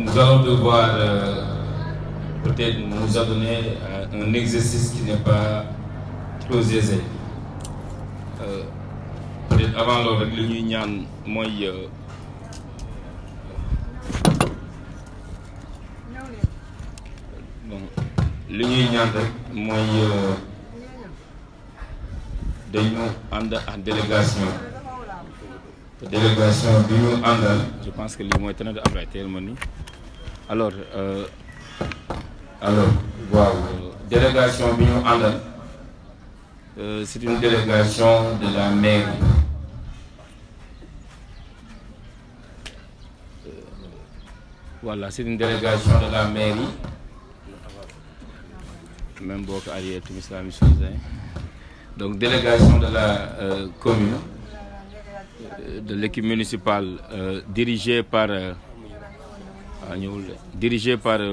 nous allons devoir peut-être nous adonner à un exercice qui n'est pas trop aisé. Peut-être avant loolu rek li ñuy ñaan mooy bon li ñuy ñaan rek mooy dañu ànd ak délégation bi ñu àndal. Je pense que lii mooy tane de Ablaye teel ma ni alors waaw délégation bi ñu àndal c'est une délégation de la mairie. Voilà, c'est une délégation de la mairie. Même beaucoup alliés tout la même chose. Donc délégation de la commune, de l'équipe municipale dirigée par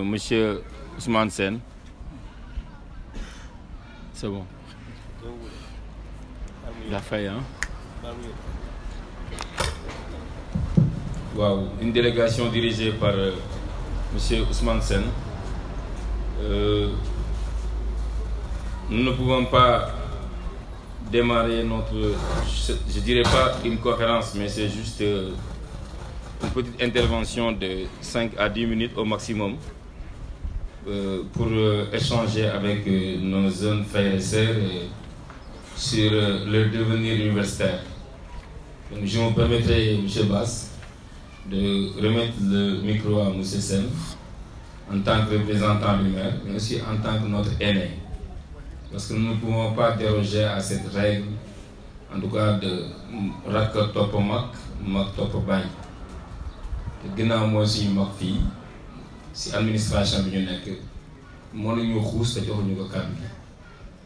monsieur Ousmane Sène. C'est bon. La faille, hein? Wow. Une délégation dirigée par monsieur Ousmane Sène. Nous ne pouvons pas démarrer notre, je dirais pas une conférence, mais c'est juste une petite intervention de 5 à 10 minutes au maximum pour échanger avec nos jeunes frères et sœurs sur leur devenir universitaire. Donc, je me permettrai, M. Bass, de remettre le micro à M. Sène en tant que représentant du maire, mais aussi en tant que notre aîné. Parce que nous ne pouvons pas déroger à cette règle, en tout cas de rakk topp mag topp bañ. te ginnaaw mooy suñu mag fii si administration bi ñu nekk mënuñu xuus te joxuñu ko kàddu gi.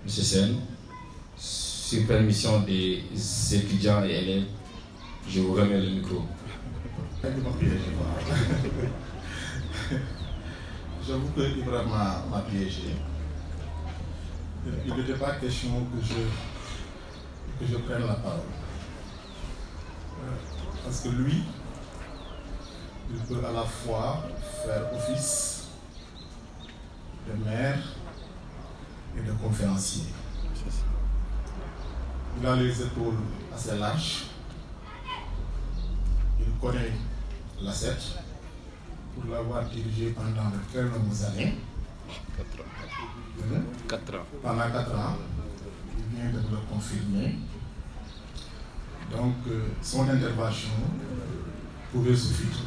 Monsieur Sène, sur permission des étudiants et élèves, je vous remets le micro. J'avoue que Ibrahim m'a piégé. Il n'était pas question que je prenne la parole. Parce que lui, il peut à la fois faire office de maire et de conférencier. Il a les épaules assez larges. Il connaît l'ASSET pour l'avoir dirigé pendant de très longues années. 4 ans. Pendant 4 ans, il vient de me le confirmer. Donc, son intervention pouvait suffire.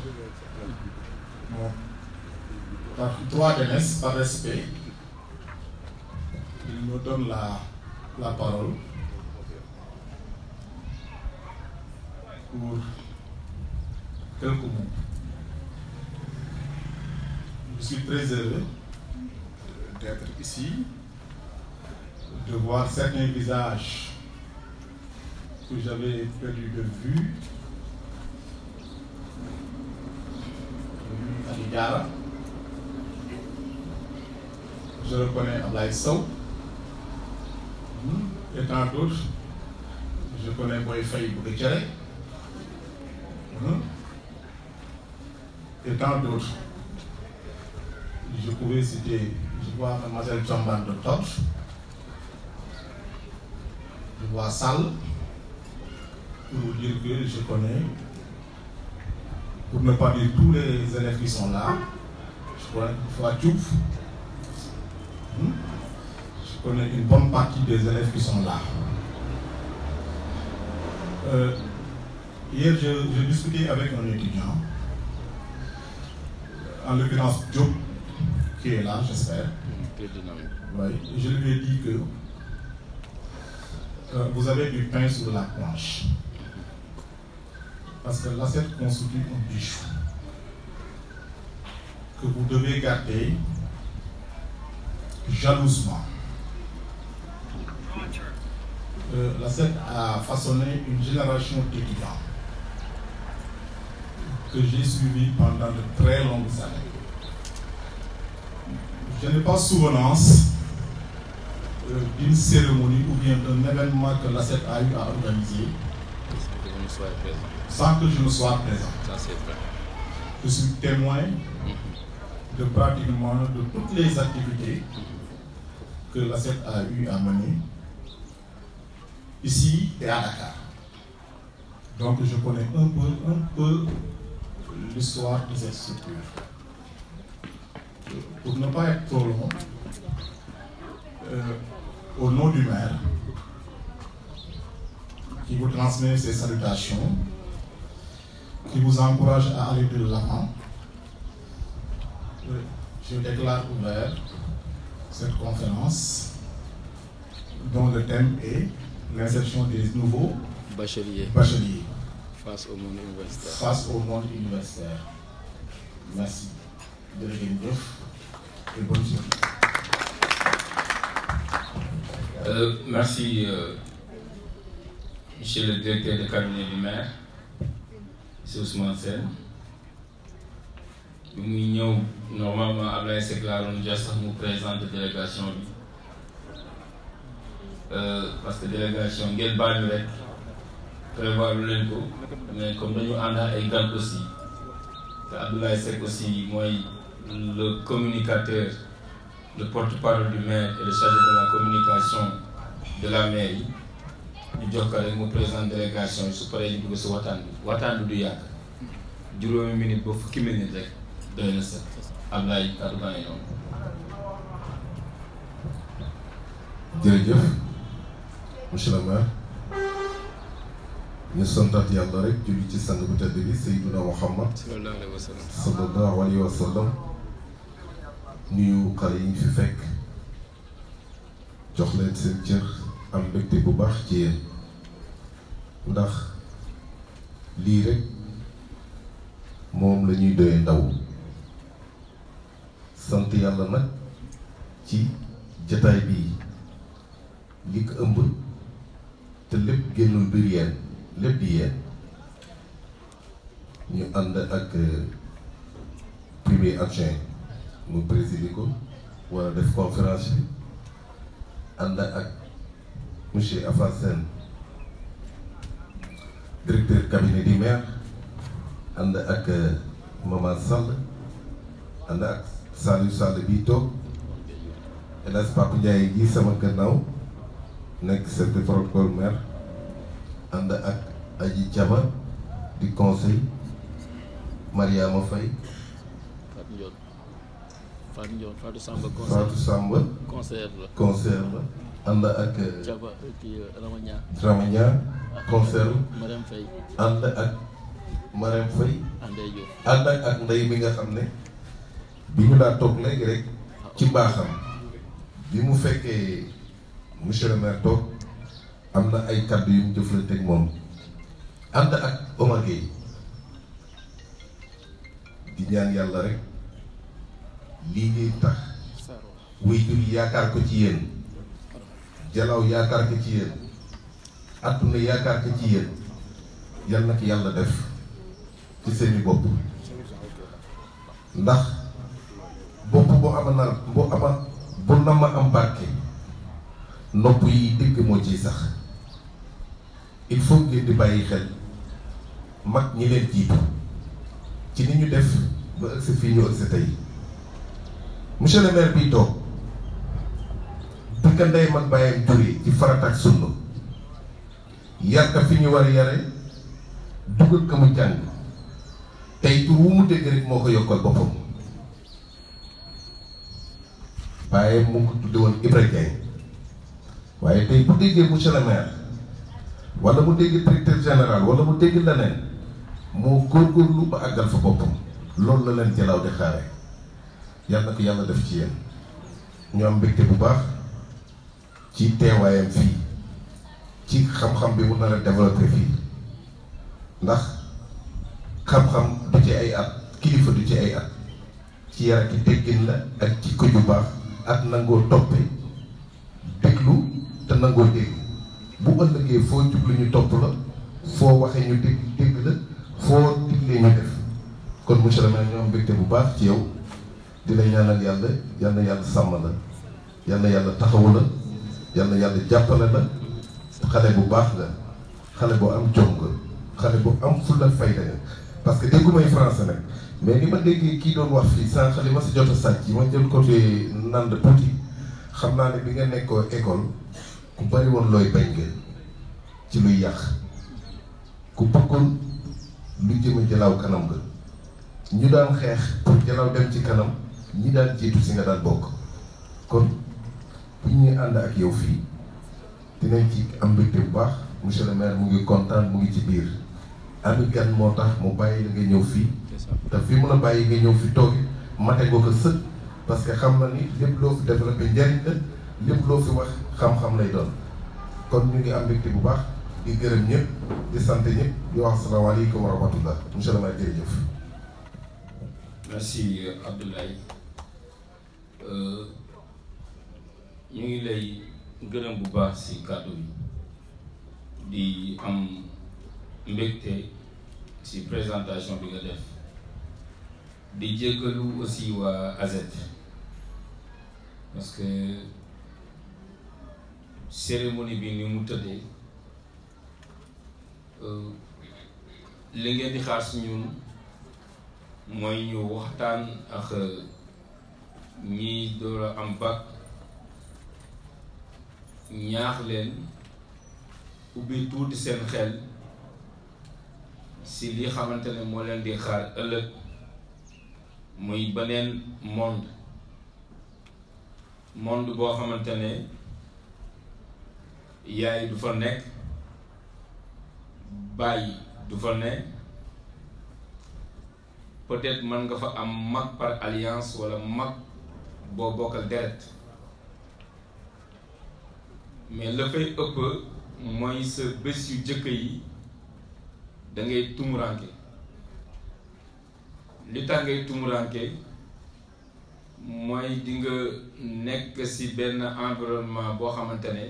Bon, par droit d'aînesse, par respect, il me donne la parole pour quelques mots. Je suis très heureux d'être ici, de voir certains visages que j'avais perdu de vue. Aligara. Je reconnais Ablaye Sow. Et tant d'autres. Je connais Boy Faye Bouketchere. Et tant d'autres. Je pouvais citer, je vois Mademoiselle Tchamban de Torche. Je vois Sal. Pour vous dire que je connais, pour ne pas dire tous les élèves qui sont là, je connais Diouf. Je connais une bonne partie des élèves qui sont là. Hier, j'ai discuté avec un étudiant, en l'occurrence Diop, qui est là, j'espère. Oui, je lui ai dit que vous avez du pain sur la planche. Parce que l'ASSET constitue un bijou que vous devez garder jalousement. L'ASSET a façonné une génération d'étudiants que j'ai suivi pendant de très longues années. Je n'ai pas souvenance d'une cérémonie ou bien d'un événement que l'ASSET a eu à organiser sans que je ne sois présent. Ça, c'est vrai. je suis témoin de pratiquement de toutes les activités que l'ACET a eu à mener ici et à Dakar. Donc je connais un peu l'histoire de cette structure. Pour ne pas être trop long, au nom du maire, qui vous transmet ses salutations, qui vous encourage à aller de l'avant, je déclare ouvert cette conférence dont le thème est l'insertion des nouveaux bacheliers face au monde universitaire. Merci. Et bonne journée. Merci, monsieur le directeur de cabinet du maire, monsieur Ousmane Sène. Nous normalement Ablaye Seck laa doon jox sax mu présente délégation bi parce que délégation ngeen baal ñu rek prévoir lu leen ko mais comme dañu ànd ay gan aussi te Abdoulaye Seck aussi mooy le communicateur, le porte-parole du maire et le chargé de la communication de la mairie ñu jox ko rek mu présente délégation su paree ñu dugg si waxtaan bi du yàgg juróomi minute ba fukki minute rek. doy na sax Ablaye kàddu baa ngi noonu. jërëjëf monsieur le maire ñu santaat yàlla rek julli ci sang bu tedd bi Seydina Muhammad sallallahu alayhi wa sallam nuyu xale yi ñu fi fekk jox leen seen cër am mbégte bu baax ci yéen ndax lii rek moom la ñuy doyee ndaw sant yàlla nag ci jataay bii li ko ëmb te lépp génnul biir yéen lépp di yéen ñu ànd ak premier adjoint mu présider ko war a def conférence bi ànd ak monsieur Afa Sène directeur cabinet du maire ànd ak Maman Sall ànd ak Saliou Sall bii toog El Hadj Papa Ndiaye gi sama gannaaw nekk chef de protocole maire ànd ak Aji Thiaba di conseil Mariama Faye Fatou Samba conseiller la ànd ak Ramania conseiller ànd ak Marème Faye ànd ak Ndeye bi nga xam ne bi ñu daa toog léegi rek ci mbaaxam bi mu fekkee monsieur le maire toog am na ay kàddu yu mu jëflanteeg moom ànd ak Omar Gueye di ñaan yàlla rek lii ngay tax waajur yi yaakaar ko ci yéen Jalaaw yaakaar ko ci yéen àdduna yaakaar ko ci yéen yal na ko yàlla def ci seeni bopp ndax bopp bu na ma am barke nopp yi dégg moo ciy sax il faut ngeen di bàyyi xel mag ñi leen jiitu ci ni ñu def ba ëgsi fii ñu ëgsi tey monsieur le maire bii toog bi ka ndey mag bàyyam juree ci farata ak sunna yar ka fi ñu war a yare dugal ka mu jàng tey tur wu mu dégg rek moo ko yokkal boppam bàyyam mu ngi ko tudde woon Ibra Diagne waaye tey bu déggee monsieur le maire wala mu dégg directeur général wala mu dégg leneen moo góorgóorlu ba àggal fa boppam loolu la leen Jalaaw di xaare yàlla na ko yàlla def ci yéen ñu am mbégte bu baax ci teewaayam fii ci xam-xam bi mu nar a développé fii ndax xam-xam du ci ay at kilifa du ci ay at ci yar ak déggin la ak ci ko ju baax ak nangoo toppe déglu te nangoo dégg bu ëllëgee foo jublu ñu topp la foo waxee ñu dégg la foo diglee ñu def kon monsieur le maire ñoo am mbégte bu baax ci yow di la ñaanal yàlla yal na yàlla sàmm la yal na yàlla taxawu la yal na yàlla jàppale la xale bu baax nga xale bu am jom nga xale bu am fulla fayda nga parce que déggumay français nag mais li ma déggee kii doon wax fii sànq li ma si jot a sàcc ma jël côté nand tuuti xam naa ne bi nga nekkoo école ku bari woon looy bañ nga ci luy yàq ku bëggoon lu jëme Jalaaw kanam nga ñu daan xeex pour Jalaaw dem ci kanam ñi daan jiitu si nga daan bokk kon bu ñuy ànd ak yow fii dinañ ci am mbégte bu baax monsieur le maire mu ngi kontaan mu ngi ci biir ami gan moo tax mu bàyyi la nga ñëw fii te fii mun a bàyyi nga ñëw fi toog mate ko sëg parce que xam na ni lépp loo fi développé njariñ la lépp loo fi wax xam-xam lay doon kon ñu ngi am mbégte bu baax di gërëm ñëpp di sant ñëpp di wax asalaamaaleykum wa rahmatullah monsieur le maire jërëjëf. merci Abdoulaye ñu ngi lay gërëm bu baax ci kàddu bi di am mbégte ci présentation bi nga def di jéggalu aussi waa AZ parce que cérémonie bi ni mu tëddee li ngeen di xaar si ñun mooy ñu waxtaan ak ñi door a am bac ñaax leen ubbi tuuti seen xel si li xamante ne moo leen di xaar ëllëg muy beneen monde boo xamante ne yaay du fa nekk bàyyi du fa nekk peut-être mën nga fa am mag par alliance wala mag boo bokkal deret mais la fay ëpp mooy sa bés yu jëkk yi da ngay tumuranke li tax ngay tumuranke mooy di nga nekk ci benn environnement boo xamante ne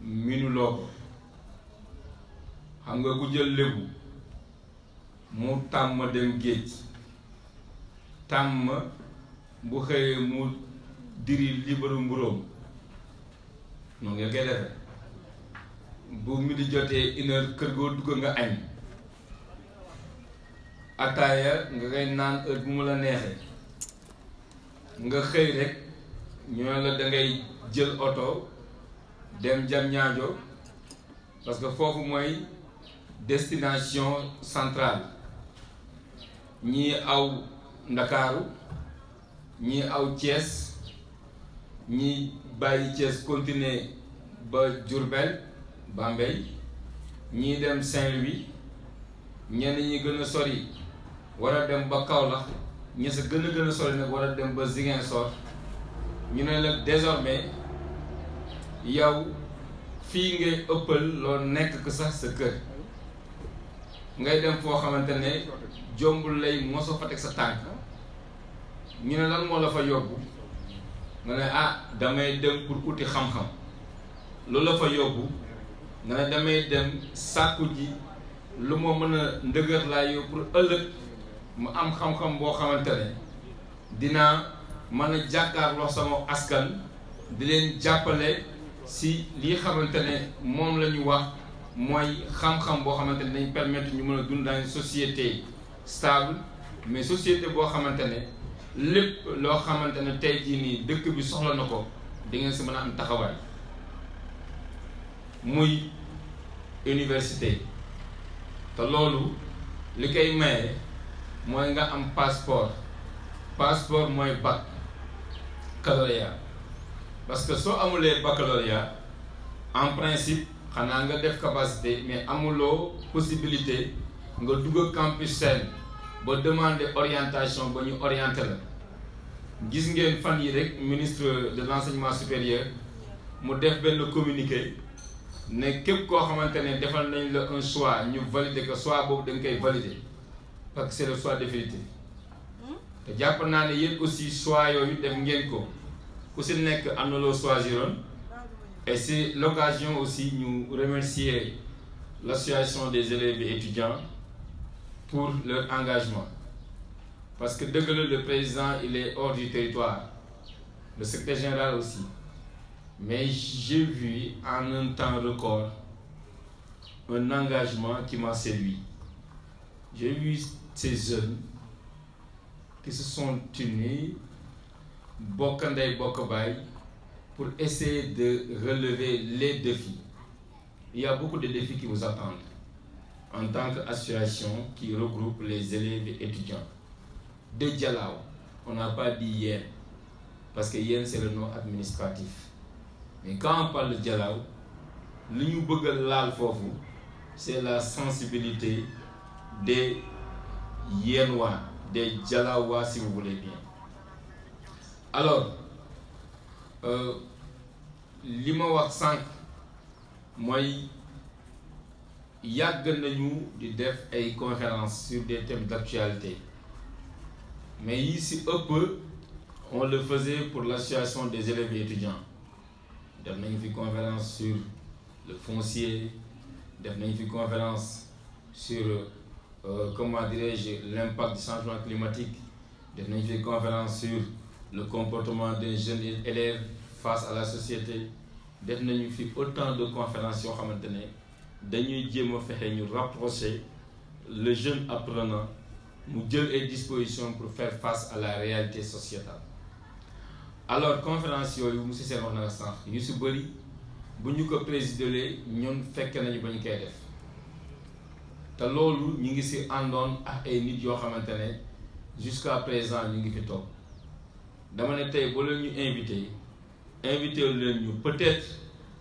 minuloo ko xam nga ku jël lébu mu tàmm dem géej tàmm bu xëyee mu diri libaru mburóom noonu nga koy defe bu midi jotee une heure kër goo dugg nga añ ataaya nga koy naan heure bu mu la neexee nga xëy rek ñoo la dangay jël oto dem Diamniadio parce que foofu mooy destination centrale ñii aw Ndakaaru ñii aw Thiès ñii bàyyi Thiès continuer ba Diourbel Bambey ñii dem Saint-Louis ñenn ñi gën a sori war a dem ba Kaolack ñi sa gën a sori nag war a dem ba Ziguinchor ñu ne la désormais yow fii ngay ëppal loo nekk ko sax sa kër ngay dem foo xamante ne jombul lay mosoo fa teg sa tànk ñu ne lan moo la fa yóbbu nga ne ah damay dem pour uti xam-xam loolu la fa yóbbu nga ne damay dem sàkku ji lu ma mën a ndëgër laa yow pour ëllëg mu am xam-xam boo xamante ne dinaa mën a jàkkaarloo sama askan di leen jàppale si lii xamante ne moom la ñu wax mooy xam-xam boo xamante ne dañ permettre ñu mën a dund dans une société stable mais société boo xamante ne lépp loo xamante ne tey jii nii dëkk bi soxla na ko di ngeen si mën a am taxawaay muy université te loolu li koy maye mooy nga am passeport mooy baccalauréat parce que soo amulee baccalauréat en principe xanaa nga def capacité mais amuloo possibilité nga dugg campus seen ba demander orientation ba ñu orienté la gis ngeen fan yi rek ministre de l'enseignement supérieur mu def benn communiqué ne képp koo xamante ne defal nañ la un choix ñu valider que choix boobu da nga koy valider parce que c'est le choix définitif te jàpp naa ne yéen aussi choix yooyu def ngeen ko ku si nekk am na loo choisiroon et c'est l'occasion aussi ñu remercier l'association des élèves et étudiants pour leur engagement parce que dëgg la le président il est hors du territoire le secrétaire général aussi mais j'ai vu en un temps record un engagement qui m'a séduit j'ai vu ces jeunes qui se sont unis bokk ndey bokk baay pour essayer de relever les défis. Il y a beaucoup de défis qui vous attendent en tant qu'association qui regroupe les élèves et étudiants. De Dialaw, on n'a pas dit Yen, parce que Yen c'est le nom administratif. Mais quand on parle de Dialaw, li ñu bëgg laal foofu c'est la sensibilité des Yennois, des Dialawois si vous voulez bien. Alors, li ma wax sànq mooy yàgg nañu di def ay conférences sur des thèmes d'actualité mais yi si ëpp on le faisait pour l'association des élèves et étudiants. Def nañu fi conférence sur le foncier, def nañu fi conférence sur comment dirais-je l'impact du changement climatique, def nañu fi conférence sur le comportement des jeunes élèves face à la société. Def nañu fi autant de conférences yoo xamante ne dañuy jéem a fexe ñu rapprocher le jeune apprenant mu jël ay dispositions pour faire face à la réalité sociétale. Alors conférence yooyu monsieur Sène wax na la sànq yu si bëri bu ñu ko présider ñun fekk nañu ba ñu koy def te loolu ñu ngi si àndoon ak ay nit yoo xamante ne jusqu'à présent ñu ngi fi toog. Dama ne tey boo leen ñu invité leen ñu peut-être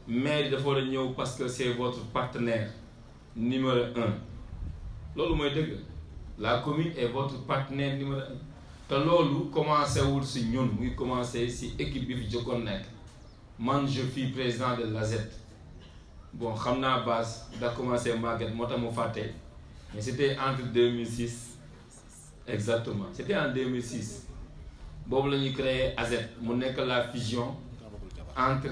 maire dafa war a ñëw parce que c'est votre partenaire numéro 1 loolu mooy dëgg. La commune est votre partenaire numéro 1 te loolu commencé wul si ñun muy commencé si équipe bi fi jokkoon nekk man je suis président de l'AZ. Bon xam naa base da commencé màgget moo tax mu fàtte mais c'était entre 2006 exactement c'était en 2006 boobu la ñuy créé AZ mu nekk la fusion entre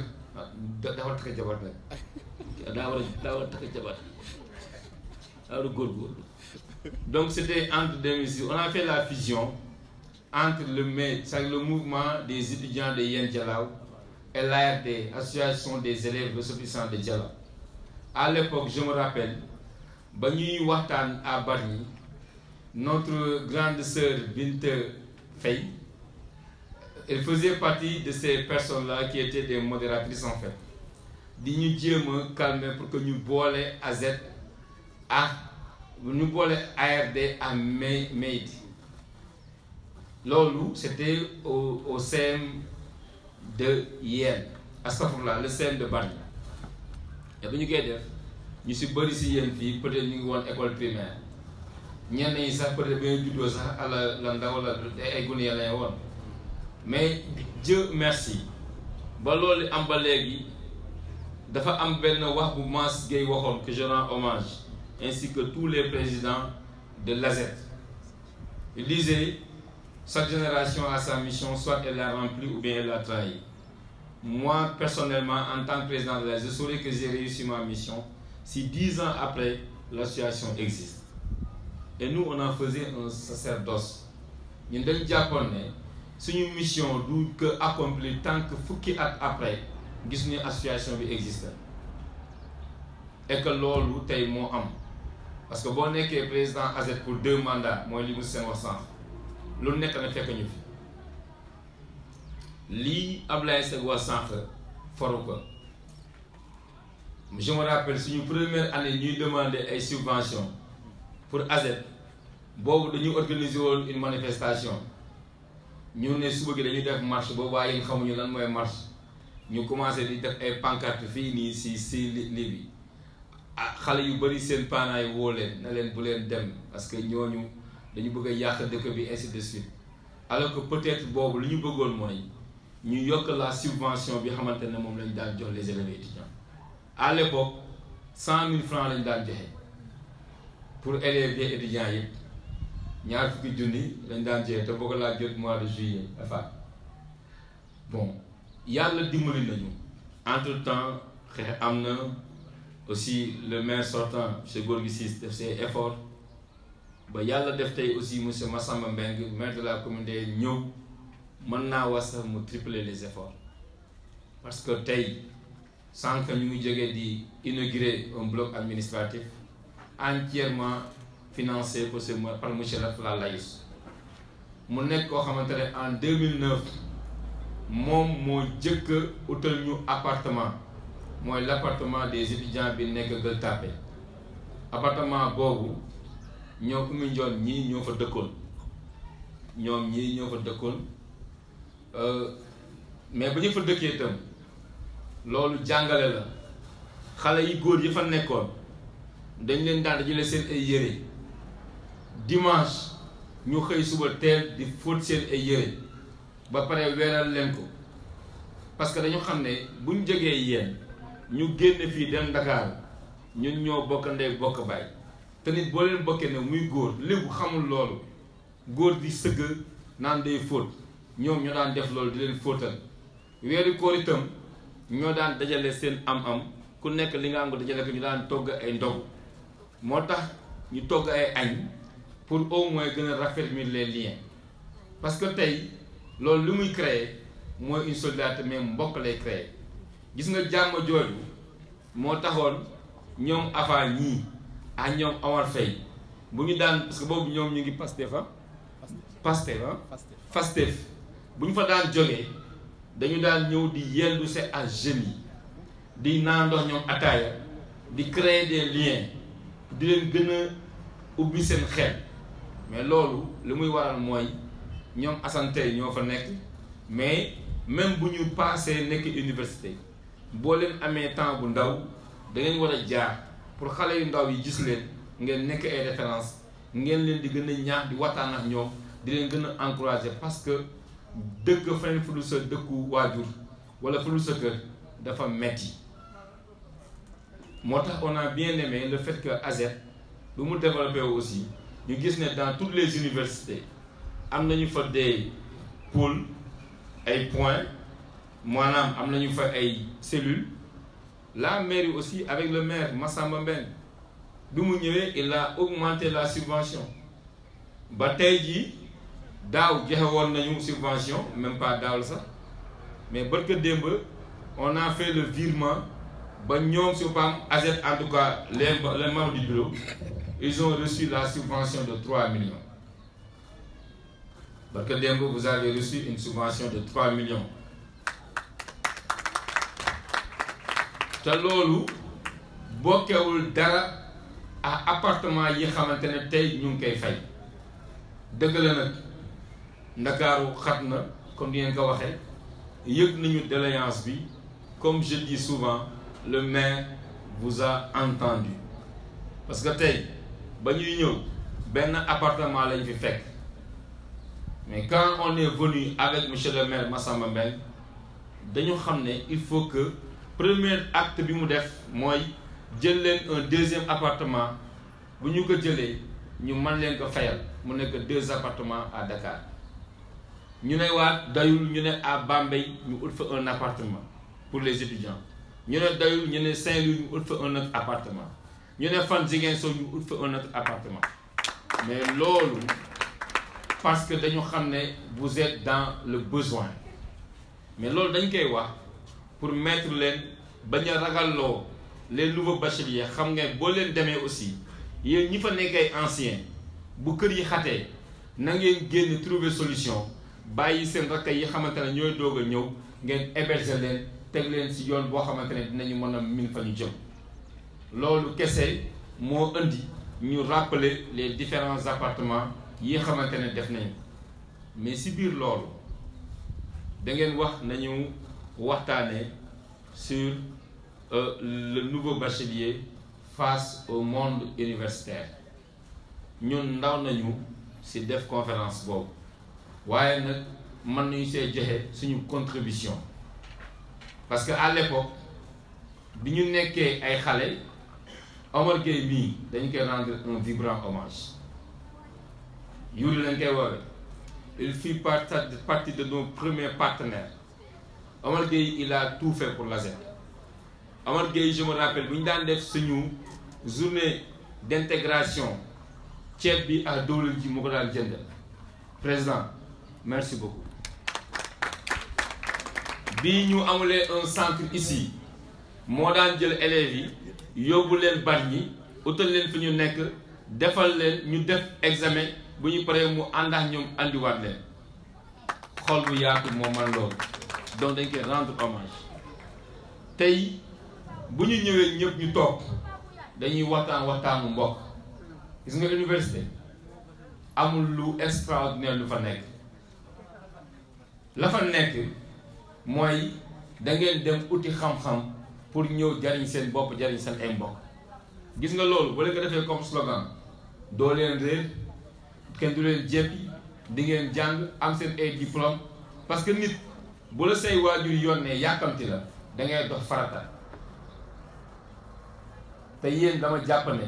daa war a takk jabar nag daa war a takk jabar daa war a góorgóorlu. Donc c'était entre 2006 on a fait la fusion entre le mouvement des étudiants de Yen Dialaw et l'ARD, association des élèves ressortissants de Dialaw. À l'époque je me rappelle ba ñuy waxtaan à Bargny notre grande sœur Binte Faye elle faisait partie de ces personnes-là qui étaient des modératrices en fait di ñu jéem a calmer pour que ñu boole AZ ñu boole ARD à Meïti loolu c'était au CM de Yen astafurlah le CM de Bargny et bu ñu koy def ñu si bëri si yéen fii peut-être ñu ngi woon école primaire ñenn ñi sax peut-être ba ñu juddoo sax la ndaw la ay gune ya lay woon mais Dieu merci ba loolu am ba léegi dafa am benn wax bu Mass Gueye waxoon que je rends hommage ainsi que tous les présidents de l'AZ. Il disait chaque génération a sa mission, soit elle l'a remplie ou bien elle l'a trahie. Moi personnellement en tant que président de l'AZ je saurais que j'ai réussi ma mission si 10 ans après l'association existe. Et nous on en faisait un sacerdoce. Ñun dañ jàppoon ne suñu mission du que accomplir tant que fukki at après gis ñu association bi existe et que loolu tey moo am parce que boo nekkee président AZ pour 2 mandats mooy li mu seen wax sànq lu nekk na fekk ñu fi lii Ablaye Seck wax sànq foru ko je me rappelle suñu première année ñuy demander ay subventions pour AZ boobu dañu organiser woon une manifestation ñu ne suba gi dañuy def marche boobu waaye yéen xamuñu lan mooy marche ñu commencé di def ay pancarte fii nii si li bi ah xale yu bari seen parents yi woo leen na leen bu leen dem parce que ñooñu dañu bëgg a yàq dëkk bi ainsi de suite alors que peut-être boobu li ñu bëggoon mooy ñu yokk la subvention bi xamante ne moom lañu daan jox les élèves étudiants à l'époque 100 000 francs lañu daan joxe pour élèves et étudiants yëpp ñaar fukki junni lañ daan joxe te bëgg laa jot mois de juillet enfin bon yàlla dimbali nañu entre temps xeex am na aussi le maire sortant monsieur Gorgui Ciss def ses efforts ba yàlla def tey aussi monsieur Massamba Mbengue maire de la commune de ñëw mën naa wax sax mu tripler les efforts parce que tey sànq ñu ngi jógee di inaugurer un bloc administratif entièrement financé par monsieur Rafla Laïs mu nekk koo xamante ne en 2009 moom moo jëkk utal ñu appartement mooy l'appartement des étudiants bi nekk Gueule Tapée appartement boobu ñoo Oumy Ndione ñii ñoo fa dëkkoon mais ba ñu fa dëkkee itam loolu jàngale la xale yi góor yi fa nekkoon dañ leen daan dajale seen ay yére dimanche ñu xëy suba teel di fóot seen ay yére ba pare weeral leen ko parce que dañu xam ne buñ jógee yéen ñu génn fii dem Dakar ñun ñoo bokk ndey bokk baay te nit boo leen bokkee ne muy góor léegi xamul loolu góor di sëgg naan day fóot ñoom ñoo daan def loolu di leen fóotal weeru koor itam ñoo daan dajale seen am-am ku nekk li nga am ko dajale ko ñu daan togg ay ndog moo tax ñu togg ay añ pour au moins gën a raffermir les liens parce que tey loolu lu muy créer mooy une solidarité mais mbokk lay créer gis nga jàmm jooju moo taxoon ñoom avant ñii ak ñoom Omar Faye bu ñu daan parce que boobu ñoom ñu ngi Pastef bu ñu fa daan jógee dañu daan ñëw di yendu se ak jeunes yi di naan ndox ñoom ataaya di créer des liens di leen gën a ubbi seen xel mais loolu li muy waral mooy ñoom Assane tey ñoo fa nekk mais même bu ñu passé nekk université boo leen amee temps bu ndaw da ngeen war a jaar pour xale yu ndaw yi gis leen ngeen nekk ay référence ngeen leen di gën a ñaax di waxtaan ak ñoom di leen gën a encourager parce que dëkk feneen fu dul sa dëkku waajur wala fu dul sa kër dafa metti moo tax on a bien aimé le fait que ASET lu mu développé aussi ñu gis ne dans toutes les universités am nañu fa des pôles ay points maanaam am nañu fa ay cellules la mairie aussi avec le maire Massamba Mbène bi mu ñëwee il a augmenté la subvention ba tey jii daaw joxe woon nañu subvention même pas daaw la sax mais barka démb on a fait le virement ba ñoom su PAM ASET en tout cas les membres du bureau ils ont reçu la subvention de 3 millions barka démb vous avez reçu une subvention de 3 millions te loolu bokkewul dara ak appartement yi xamante ne tey ñu ngi koy fay dëgg la nag Ndakaaru xat na comme ni ngeen ko waxee yëg nañu déléance bi comme je dis souvent le maire vous a entendu parce que tey ba ñuy ñëw benn appartement lañ fi fekk mais quand on est venu avec monsieur le maire Massamba Mbène dañu xam ne il faut que premier acte bi mu def mooy jël leen un deuxième appartement bu ñu ko jëlee ñu mën leen ko fayal mu nekk 2 appartements à Dakar ñu ne waat dayul ñu ne à Bambey ñu ut fa un appartement pour les étudiants ñu ne dayul ñu ne Saint-Louis ñu ut fa un autre appartement ñu ne fan Ziguinchor ñu ut fa un autre appartement mais loolu parce que dañu xam ne vous êtes dans le besoin mais loolu dañ koy wax pour mettre leen bañ a ragalloo les nouveaux bacheliers xam nga boo leen demee aussi yéen ñi fa nekk ay anciens bu kër yi xatee na ngeen génn trouver solution bàyyi seen rakk yi xamante ne ñooy doog a ñëw ngeen héberger leen teg leen ci yoon boo xamante ne dinañu mën a min fa ñu jëm loolu kese moo indi ñu rappeler les différents appartements yi xamante ne def nañu mais ci biir loolu da ngeen wax nañu waxtaanee sur le nouveau bachelier face au monde universitaire ñun ndaw nañu ci def conférence boobu waaye nag mën nañu see joxe suñu contribution parce que à l'époque bi ñu nekkee ay xale Omar Gueye mii dañ koy rendre un vibrant hommage Yuri lañ koy woowee il fit partie de nos premiers partenaires Omar Gueye il a tout fait pour l'ASET Omar Gueye je me rappelle bu ñu daan def suñu journée d'intégration ceeb bi ak dawlin ji mu ko daan jënd président merci beaucoup bi ñu amulee un centre ici moo daan jël élèves yi yóbbu leen Bargny utal leen fi ñu nekk defal leen ñu def examen bu ñu paree mu ànd ak ñoom andiwaat leen xol bu yaatu moo man loolu donc dañ koy rendre hommage tey bu ñu ñëwee ñëpp ñu toog dañuy waxtaanu mbokk gis nga université amul lu extraordinaire lu fa nekk la fa nekk mooy da ngeen dem uti xam-xam pour ñëw jariñ seen bopp jariñ seen ay mbokk gis nga loolu bu leen ko defee comme slogan doo leen réer kenn du leen jéppi di ngeen jàng am seen ay diplôme parce que nit bu la say waajur yónnee yàkkamti la da ngay dox farata te yéen dama jàpp ne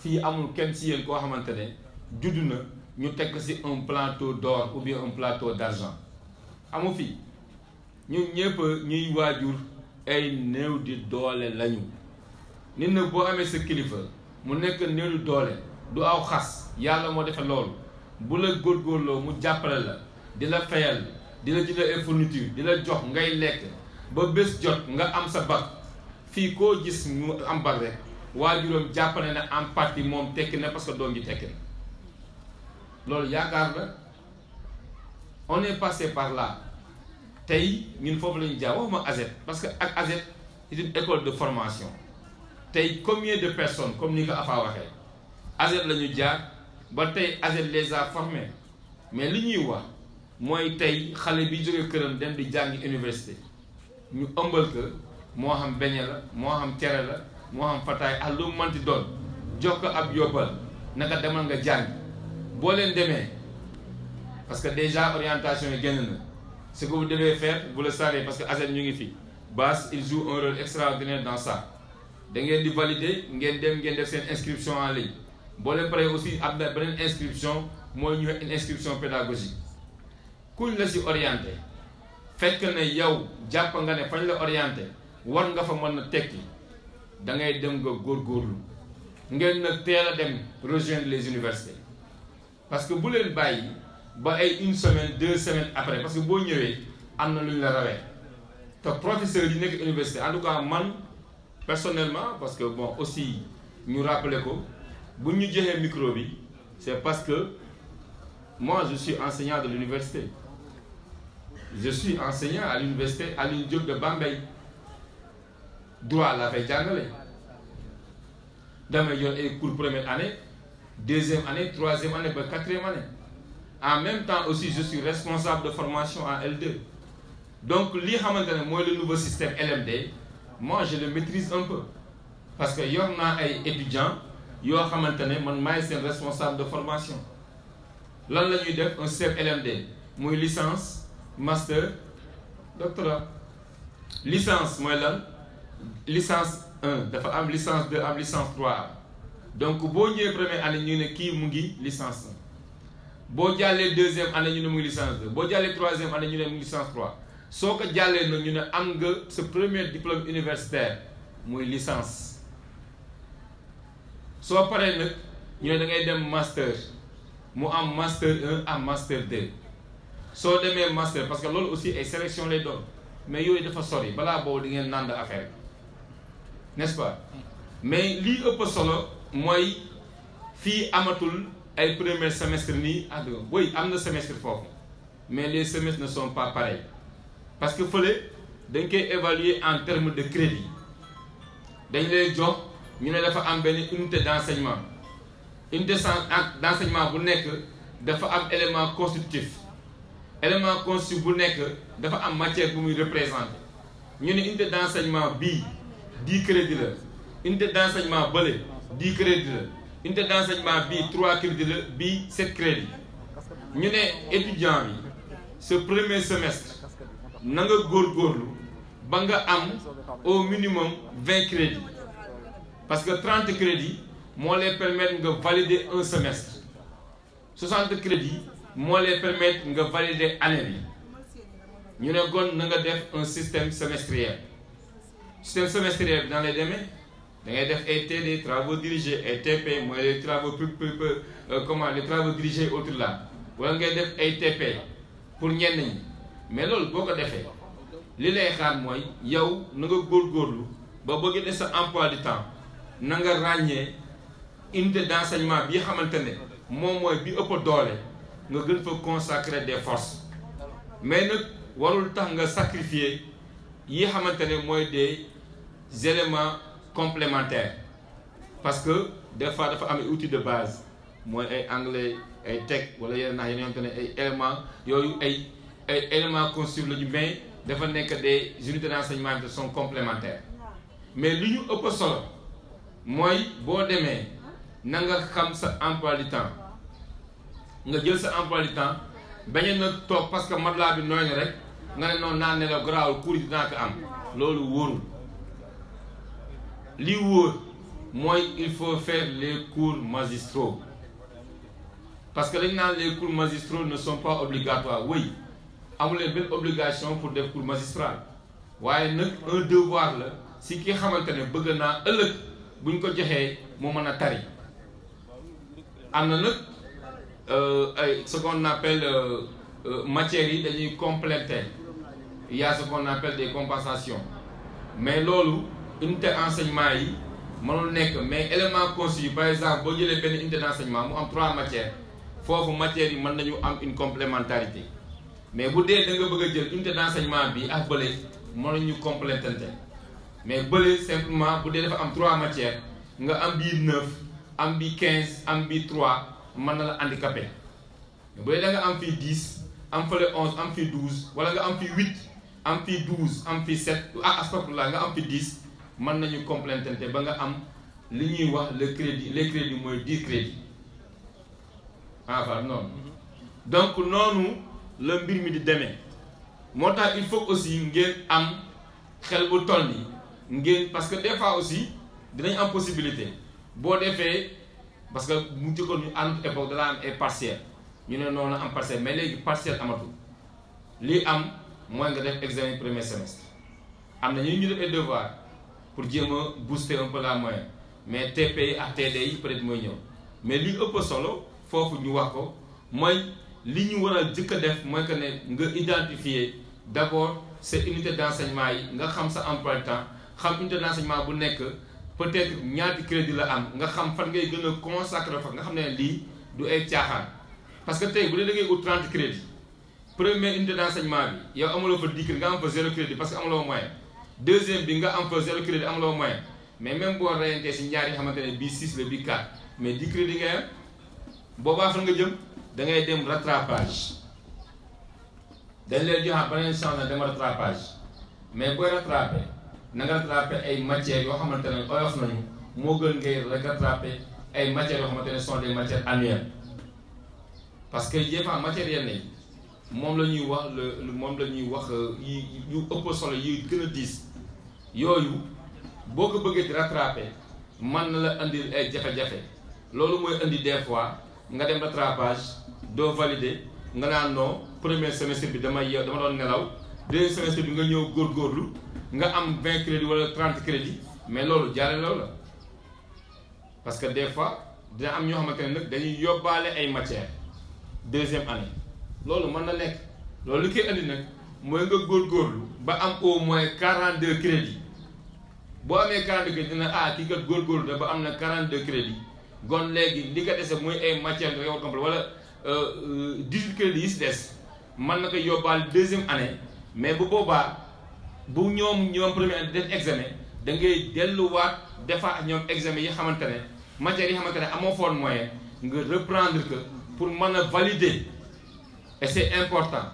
fii amul kenn ci yéen koo xamante ne judd na ñu teg ci un plateau d'or ou bien un plateau d'argent amu fii ñun ñëpp ñuy waajur ay néew di doole lañu nit nag boo amee sa kilifa mu nekk néew di doole du aw xas yàlla moo defe loolu bu la góorgóorloo mu jàppale la di la fayal di la jëndal ay fourniture di la jox ngay lekk ba bés jot nga am sa bac fii koo gis mu am bac rek waajuram jàppale na en partie moom tekki na parce que doom ji tekki na loolu yaakaar la on est passé par là tey ñun foofu la ñu jaar waxuma ASET parce que ak ASET c'est une école de formation tey combien de personnes comme ni nga Afa waxee ASET la ñu jaar ba tey ASET les a formés mais li ñuy wax mooy tey xale bi jóge këram dem di jàngi université ñu ëmbal ko moo xam beñe la moo xam cere la moo xam fataay ak lu manti doon jox ko ab yóbbal naka demal nga jàng boo leen demee parce que déjà orientation yi génn na ce que vous devez faire vous le savez parce que ASET ñu ngi fi BAS il joue un rôle extraordinaire dans ça da ngeen di valider ngeen dem ngeen def seen inscription en ligne boo leen paree aussi am na beneen inscription mooy ñu une inscription pédagogique kuñ la si orienté fekk ne yow jàpp nga ne fañ la orienté war nga fa mën a tekki da ngay dem nga góorgóorlu ngeen nag teel a dem rejoindre les universités parce que bu leen bàyyi ba ay une semaine 2 semaines après parce que boo ñëwee am na lu ñu la rawee te professeur yi nekk université en tout cas man personnellement parce que bon aussi ñu rappeler ko bu ñu joxee micro bi c'est parce que moi je suis enseignant de l'université je suis enseignant à l'université Alioune Diop de Bambey droit laa fay jàngale damay yor ay cours première année deuxième année troisième année ba quatrième année en même temps aussi je suis responsable de formation en L2 donc li xamante ne mooy le nouveau système LMD moi je le maîtrise un peu parce que yor naa ay étudiants yoo xamante ne man maay seen responsable de formation lan la ñuy def un système LMD muy licence master doctorat licence mooy lan licence 1 dafa am licence 2 am licence 3 donc boo ñëwee première année ñu ne kii mu ngi licence 1 boo jàllee deuxième année ñu ne mu ngi licence 2 boo jàllee troisième année ñu ne mu ngi licence 3 soo ko jàllee nag ñu ne am nga sa premier diplôme universitaire muy licence soo paree nag ñu ne da ngay dem master mu am master 1 am master 2 soo demee master parce que loolu aussi ay sélection lay doon mais yooyu dafa sori balaa boobu di ngeen nand affaire n'est-ce pas mais lii ëpp solo mooy fii amatul ay premier semestre nii ah oui am na semestre foofu mais les semestres ne sont pas pareils parce que fële dañ koy évaluer en termes de crédit dañ lay jox ñu ne dafa am benn unité d'enseignement unité d'enseignement bu nekk dafa am élément constitutif bu nekk dafa am matière bu muy représenter ñu ne unité d'enseignement bii 10 crédits la unité d'enseignement bële 10 crédits la unité d'enseignement bii 3 crédits la bii 7 crédits ñu ne étudiant bi ce premier semestre na nga góorgóorlu ba nga am au minimum 20 crédits parce que 30 crédits moo lay permettre nga valider un semestre 60 crédits moo lay permettre nga valider année bi ñu ne kon na nga def un système semestriel bi dans les demee da ngay def ay TD travaux dirigés ay TP mooy les travaux les travaux dirigés autour là wala ngay def ay TP pour ñenn ñi mais loolu boo ko defee li lay xaar mooy yow na nga góorgóorlu ba bëgg def sa emploi du temps na nga ràññee unité d'enseignement bi xamante ne moom mooy bi ëpp doole nga gën fa consacrer des forces mais nag warul tax nga sacrifier yi xamante ne mooy des éléments complémentaires parce que des fois dafa am outils de base mooy ay anglais ay tech wala yeneen nax yeneen xamante ne ay éléments yooyu ay éléments constitutifs la ñu mais dafa nekk des unités d'enseignement qui sont complémentaires mais li ñu ëpp solo mooy boo demee na nga xam sa emploi du temps nga jël sa emploi du temps bañ na toog parce que matelas bi nooy na rek nga ne noonu naa nelaw garaawul cours yi dinaa ko am loolu wóorul li wóor mooy il faut faire les cours magistraux parce que dañ naan les cours magistraux ne sont pas obligatoires oui amuleen benn obligation pour def cours magistral waaye nag un devoir la si ki xamante ne bëgg naa ëllëg buñ ko joxee mu mën a tari am na nag ay ce qu'on appelle matières yi dañuy compléter il y a ce qu'on appelle des compensations mais loolu unité enseignement yi mënul nekk mais élément constitut par exemple boo jëlee benn unité d'enseignement mu am 3 matières foofu matières yi mën nañu am une complémentarité mais bu dee da nga bëgg a jël unité d'enseignement bi ak bële mënuñu complétante mais bële simplement bu dee dafa am 3 matières nga am bii 9 am bii 15 am bii 3 mën na la handicapé bu dee da nga am fii 10 am fële 11 am fii 12 wala nga am fii 8 am fii 12 am fii 7 astafurlah nga am fii 10 mën nañu complétante ba nga am li ñuy wax le crédit les crédits mooy 10 crédits enfin noonu donc noonu la mbir mi di demee moo tax il faut aussi ngeen am xel bu toll nii ngeen parce que des fois aussi dinañ am possibilité boo defee parce que mu jëkkoon ñu ànd époque dala am ay partiel ñu ne noonu am partiel mais léegi partiel amatul lii am mooy nga def examen premier semestre am na ñu def ay devoir pour jéem a booster un peu la moyenne mais TP ak TD yi peut-être mooy ñëw mais li ëpp solo foofu ñu wax ko mooy li ñu war a jëkk a def mooy que ne nga identifier d'abord ces unités d'enseignement yi nga xam sa emploi du temps xam unité d'enseignement bu nekk peut-être ñaati crédit la am nga xam fan ngay gën a consacrer fa nga xam ne lii du ay caaxaan parce que tey bu dee da ngay ut 30 crédits première unité d'enseignement bi yow amuloo fa 10 crédits nga am fa 0 crédit parce que amuloo moyen deuxième bi nga am fa 0 crédit amuloo moyen mais même boo reyantee si ñaar yi xamante ne bii 6 la bii 4 mais 10 crédits ngay am boobaa fan nga jëm da ngay dem rattrapage dañ leen joxaat beneen chance na dem rattrapage mais booy rattraper na nga rattraper ay matières yoo xamante ne oyof nañu moo gën ngay rattraper ay matières yoo xamante ne sont des matières annuelles parce que des fois matières yenn yi moom la ñuy wax moom la ñuy wax yu ëpp solo yi gën a diis yooyu boo ko bëggee di rattraper mën na la indil ay jafe-jafe loolu mooy indi des fois nga dem rattrapage doo valider nga naan non premier semestre bi dama doon nelaw deuxième semestre bi nga ñëw góorgóorlu nga am 20 crédits wala 30 crédits mais loolu jaare loolu la parce que des fois dina am ñoo xamante ne nag dañuy yóbbaale ay matières deuxième année loolu mën na nekk loolu li koy indi nag mooy nga góorgóorlu ba am au moins 42 crédits boo amee 42 crédits dina kii kat góorgóorlu da ba am na 42 crédits gon léegi li ko dese muy ay matières nga war complet wala 18 crédits yi si des mën na ko yóbbaale deuxième année mais bu boobaa bu ñoom première année def examen da ngay delluwaat defaat ñoom examen yi xamante ne matières yi xamante ne amoo foon moyen nga reprendre que pour mën a valider et c'est important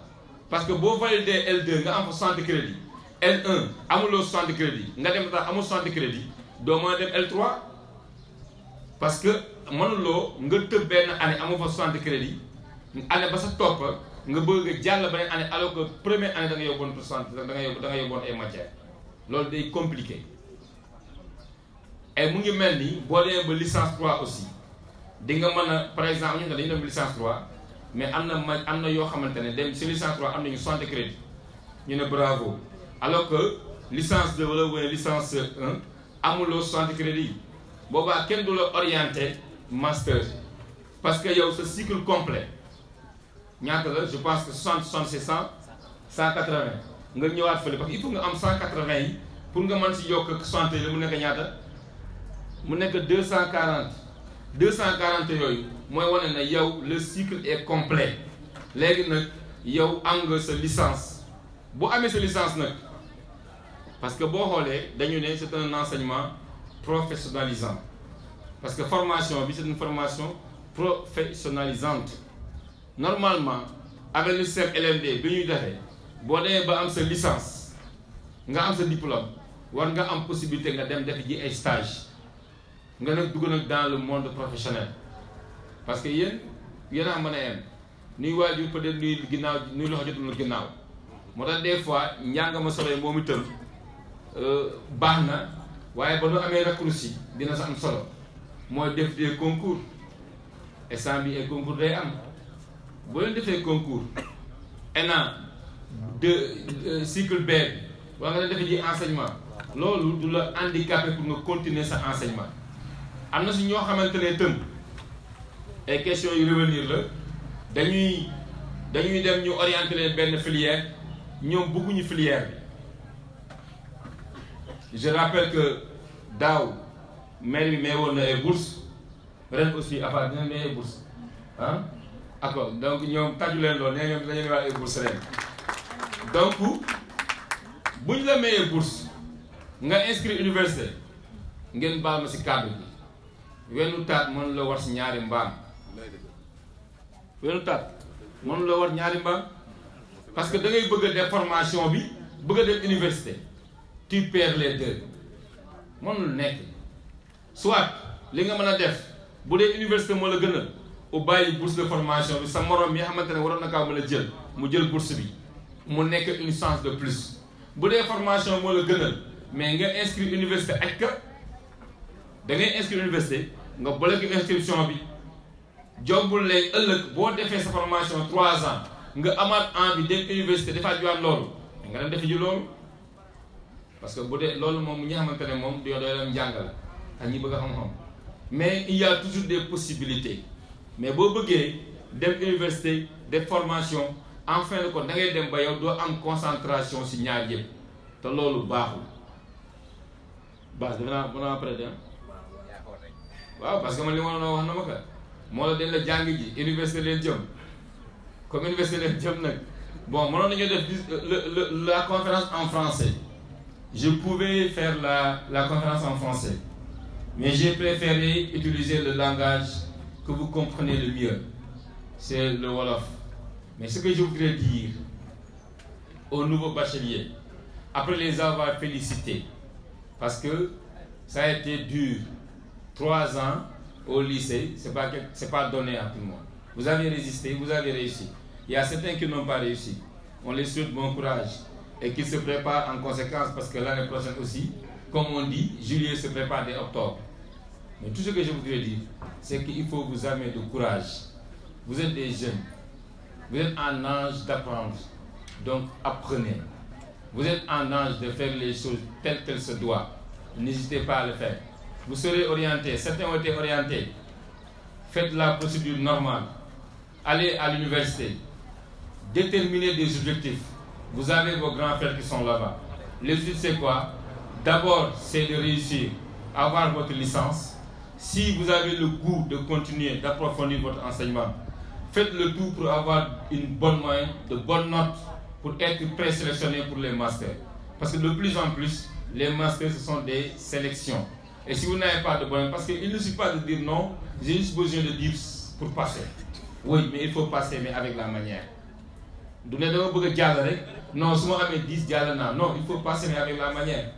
parce que boo valider L2 nga am fa 60 crédits L1 amuloo 60 crédits nga dem tax amul 60 crédits doo mën a dem L3 parce que mënuloo nga tëb benn année amoo fa 60 crédits année ba sa topp nga bëgg a jàll beneen année alors que première année da nga yóbboon 60 da nga yóbboon ay matières loolu day compliqué et mu ngi mel ni boo demee ba licence 3 aussi di nga mën a par exemple ñu ne dañu dem licence 3 mais am na yoo xamante ne dem si licence 3 am nañu 60 crédits ñu ne bravo alors que licence 2 wala licence 1 amuloo 60 crédits yi boobaa kenn du la orienté master parce que yow sa cycle complet ñaata la je pense que 60 60 100 180 nga ñëwaat fële parce que il faut nga am 180 yi pour nga mën si yokk 60 yi la mu nekk ñaata mu nekk 240 240 yooyu mooy wane na yow le cycle est complet léegi nag yow am nga sa licence bu amee sa licence nag parce que boo xoolee dañu ne c'est un enseignement professionnalisant parce que formation bi c'est une formation professionnalisante normalement avec le système LMD bi ñuy defee boo demee ba am sa licence nga am sa diplôme war nga am possibilité nga dem def ji ay stage nga nag dugg nag dans le monde professionnel parce que yéen a mën a yem nuy waajur peut-être nuy ginnaaw nuy loxo jotul ginnaaw moo tax des fois njàng ma solo moom itam baax na waaye ba nu amee raccourci dina sa am solo mooy def des concours instant bi ay concours day am boo leen defee concours ENA de cycle B wala nga leen defee ji enseignement loolu du la handicapé pour nga continuer sa enseignement am na si ñoo xamante ne tëm ay questions yu revenir la dañuy dem ñu orienter leen benn filière ñoom bëgguñu filière bi je rappelle que daaw maire bi may woon na ay bourses ren aussi affaire dina may ay bourses ah d'accord donc ñoom tàjju leen loolu nee ñoom dañu wax ay bourses ren donc buñ la mayee bourse nga inscrit université ngeen baal ma si cadre bi wenn taat mënu la war si ñaari mbaam wenn taat mënu la war ñaari mbaam parce que da ngay bëgg a def formation bi bëgg a def université tu perds les deux mënul nekk soit li nga mën a def bu dee université moo la gën a u bàyyi bourse de formation bi sa morom mi nga xamante ne waroon na kaa mën a jël mu jël bourse bi mu nekk une chance de plus bu dee formation moo la gënal mais nga inscrire université aj ka da ngay inscrire université nga bloqué inscription bi jombul lay ëllëg boo defee sa formation 3 ans nga amaat envie dem université dafa juwaat loolu nga dem defi ji loolu parce que bu dee loolu moom ñi xamante ne moom doo leen njàngal ak ñi bëgg a xam-xam mais il y a toujours des possibilités mais boo bëggee dem université def formation en fin de compte da ngay dem ba yow doo am concentration si ñaar yëpp te loolu baaxul base defe naa mën naa prêter waaw parce que man li ma doon wax na ma ko moo la den la jàng ji université leen jëm comme université leen jëm nag bon mënoon nañu def la conférence en français je pouvais faire la conférence en français mais j'ai préféré utiliser le langage que vous comprenez le mieux c'est le Wolof. Mais ce que je voudrais dire aux nouveaux bacheliers, après les avoir félicités, parce que ça a été dur, 3 ans au lycée, c'est pas donné à tout le monde. Vous avez résisté, vous avez réussi. Il y a certains qui n'ont pas réussi. On les souhaite bon courage et qu'ils se préparent en conséquence parce que l'année prochaine aussi, comme on dit, juillet se prépare dès octobre. Mais tout ce que je voudrais dire, c'est qu'il faut vous armer de courage. Vous êtes des jeunes. Vous êtes en âge d'apprendre, donc apprenez. Vous êtes en âge de faire les choses telles qu'elles se doivent. N'hésitez pas à le faire. Vous serez orientés, certains ont été orientés. Faites la procédure normale. Allez à l'université. Déterminez des objectifs. Vous avez vos grands frères qui sont là-bas. Les objectifs, c'est quoi? D'abord, c'est de réussir à avoir votre licence. Si vous avez le goût de continuer, d'approfondir votre enseignement, faites le tout pour avoir une bonne moyenne, de bonnes notes, pour être présélectionné pour les masters. Parce que de plus en plus, les masters, ce sont des sélections. Et si vous n'avez pas de bonne, parce qu'il ne suffit pas de dire non, j'ai juste besoin de dire pour passer. Oui, mais il faut passer, mais avec la manière. Non, si moi j'ai 10 dialogues, non, il faut passer, mais avec la manière.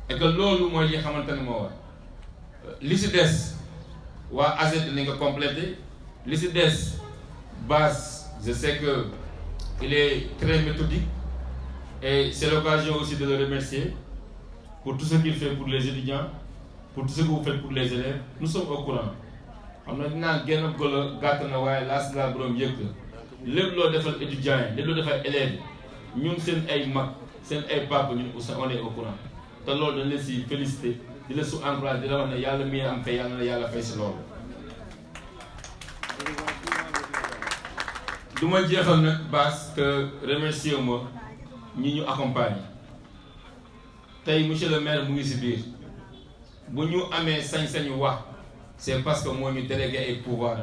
Et que l'eau, moi, je suis l'ICDES, ou AZ, n'est complété. L'ICDES, base, je sais qu'il est très méthodique et c'est l'occasion aussi de le remercier pour tout ce qu'il fait pour les étudiants, pour tout ce que vous faites pour les élèves. Nous sommes au courant. On a dit que nous avons les étudiants, les élèves, nous sommes les papes, on est au courant. Donc, nous les féliciter, nous les encourager, nous les encourager, nous les encourager. Je vais dire que remercier moi ñi ñu accompagne tay monsieur le maire mu ngi ci biir bu ñu amé sañ-sañu wax c'est parce que moi ñu délégué ay pouvoir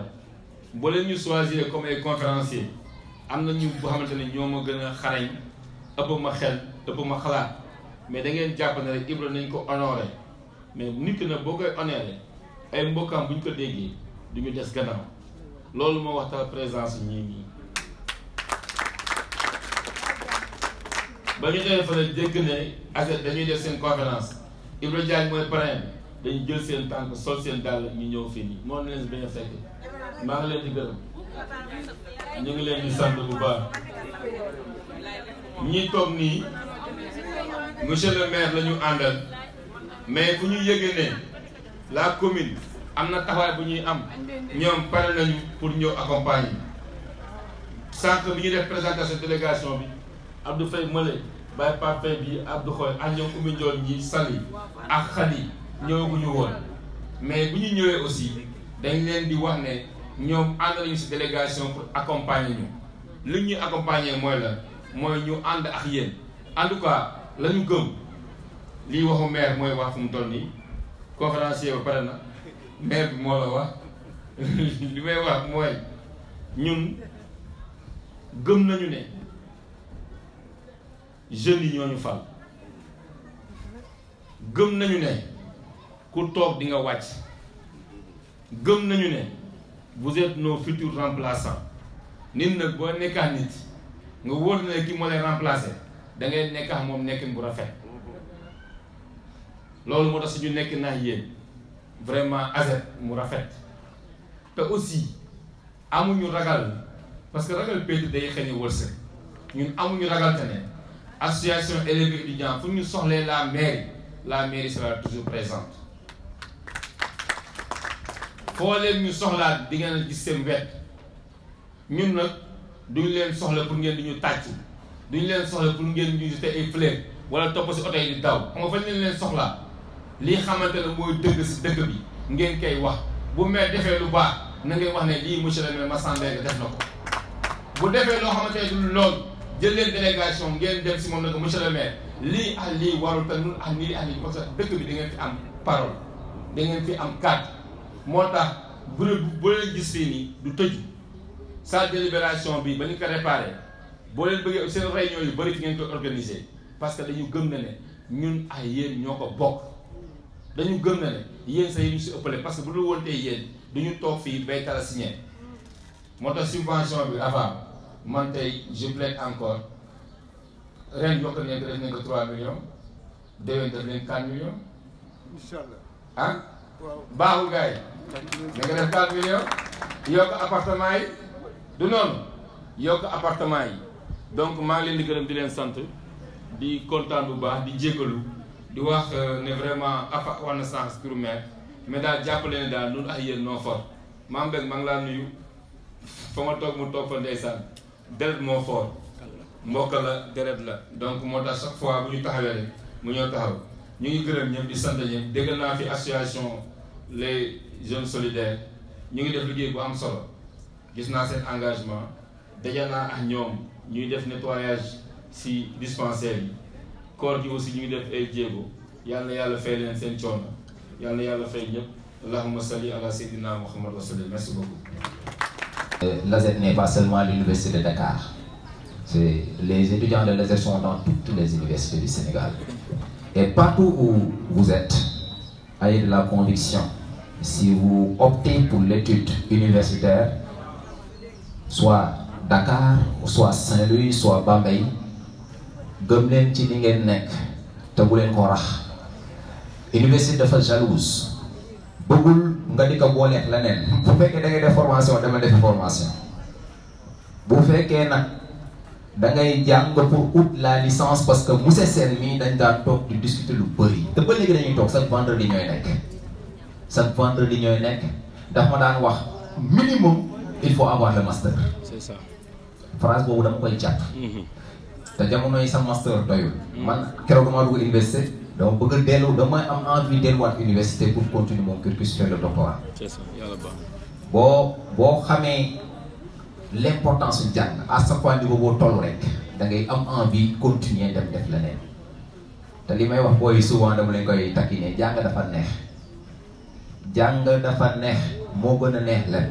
boo leen ñu choisir comme ay conférencier am na ñu boo xamante ne ñoo ma gën a xarañ ëpp ma xel ëpp ma xalaat mais da ngeen jàpp ne rek Ibra nañ ko honoré mais nit ki nag boo koy honoré ay mbokkam bu ñu ko déggee du ñu des gannaaw loolu moo waxtaan présence ñii ba ñu demee fa ne dégg ne ASET dañuy def seen conférence Ibra Diagne mooy parrain bi dañu jël seen tànk sol seen dàll ñu ñëw fii nii moo leen bañ a fekk maa ngi leen di gërëm ñu ngi leen di sant bu baax ñi toog nii monsieur le maire la ñu àndal mais fu ñu yëgee ne la commune am na taxawaay bu ñuy am ñoom pare nañu pour ñëw accompagner sànq bi ñuy def présentation délégation bi Abdou Faye Mële Baye Pape Faye bi Abdou Khoy ak ñoom Oumy Ndiol ñi Sali ak Khady ñëwaguñu woon mais bu ñu ñëwee aussi dañ leen di wax ne ñoom ànd nañu ci délégation pour accompagner ñu li ñuy accompagner mooy la mooy ñu ànd ak yéen en tout cas la ñu gëm lii waxu maire mooy wax fu mu toll nii conférencier ba pare na maire bi moo la wax li may wax mooy ñun gëm nañu ne jeunes yi ñoo ñu fal gëm nañu ne ku toog di nga wàcc gëm nañu ne vous êtes nos futurs remplaçants nit nag boo nekkaa nit nga wóor na ne ki moo lay remplacer da ngay nekkaa moom nekkin bu rafet loolu moo tax suñu nekk naa yéen vraiment ASET mu rafet te aussi amuñu ragal parce que ragal péete day xëy na wërsëg ñun amuñu ragal te ne association élèves étudiants fu ñu soxlee la mairie sera toujours présente foo leen ñu soxlaat di ngeen gis seen wet ñun nag duñu leen soxla pour ngeen di ñu tàcc duñu leen soxla pour ngeen di jeter ay fleurs wala topp si oto yi di daw xam nga fa leen soxlaa lii xamante ne mooy dëgg si dëkk bi ngeen koy wax bu maire defee lu baax na ngeen wax ne lii monsieur le maire Massamba def na ko bu defee loo xamante ne du loolu jël leen délégation ngeen dem si moom ne ko monsieur le maire lii ak lii warul te ñun ak lii ak lii parce que dëkk bi da ngeen fi am parole da ngeen fi am cadre moo tax bu leen gis fii nii du tëju sa délibération bi ba ñu ko réparé boo leen bëggee seen réunion yu bëri fi ngeen koy organiser parce que dañu gëm na ne ñun ak yéen ñoo ko bokk dañu gëm na ne yéen sa yi ñu si ëppale parce que bu dul woon tey yéen duñu toog fii bay tala signé moo tax subvention bi avant man tey je plaide encore ren yokk nañ ko def nañ ko 3 millions déwén def leen 4 millions inchallah ah baaxul gars yi na nga def 4 millions yokk appartement yi du noonu yokk appartement yi donc maa ngi leen di gërëm di leen sant di kontaan bu baax di jéggalu di wax ne vraiment afa war na sens pour maire mais daal jàppale ne daal ñun ak yéen noo fort maam Mbeg maa ngi laa nuyu fa ma toog mu toog fa ndeysaan deret moo fort mbokk la deret la donc moo tax chaque fois bu ñu taxawee rek mu ñëw taxaw ñu ngi gërëm ñëpp di sant ñëpp dégg naa fi association les jeunes solidaires ñu ngi def liggéey bu am solo gis naa seen engagement daje naa ak ñoom ñuy def nettoyage si dispensaire yi koor gi aussi ñu ngi def ay jéego yal na yàlla fay leen seen coono yal na yàlla fay ñëpp allahumma salli ala sayyidina Muhammad wa sallam merci beaucoup. L'ASET n'est pas seulement l'université de Dakar. Les étudiants de l'ASET sont dans toutes les universités du Sénégal. Et partout où vous êtes, ayez de la conviction. Si vous optez pour l'étude universitaire, soit Dakar, soit Saint-Louis, soit Bambey, gëm leen ci li ngeen nekk te bu leen ko rax. Université dafa jalouse. bëggul nga di ko booleeg leneen bu fekkee da ngay def formation dama def formation bu fekkee nag da ngay jàng pour out la licence parce que monsieur Sène mii dañ daan toog di discuter lu bëri te ba léegi dañuy toog chaque vendredi ñooy nekk daf ma daan wax minimum il faut avoir le master. C'est ça. Phrase boobu dama koy jàpp. te jamono yi sa master doyul. man keroog dama dugg université. donc bëgg a dellu damay am envie delluwaat université pour continuer mon cursus faire le doctorat. C'est ça, yàlla baax. boo xamee l'importance su jàng à ce point niveau boo toll rek da ngay am envie continuer dem def leneen te li may wax booy souvent dama leen koy takkine jàng dafa neex jàng dafa neex moo gën a neex leen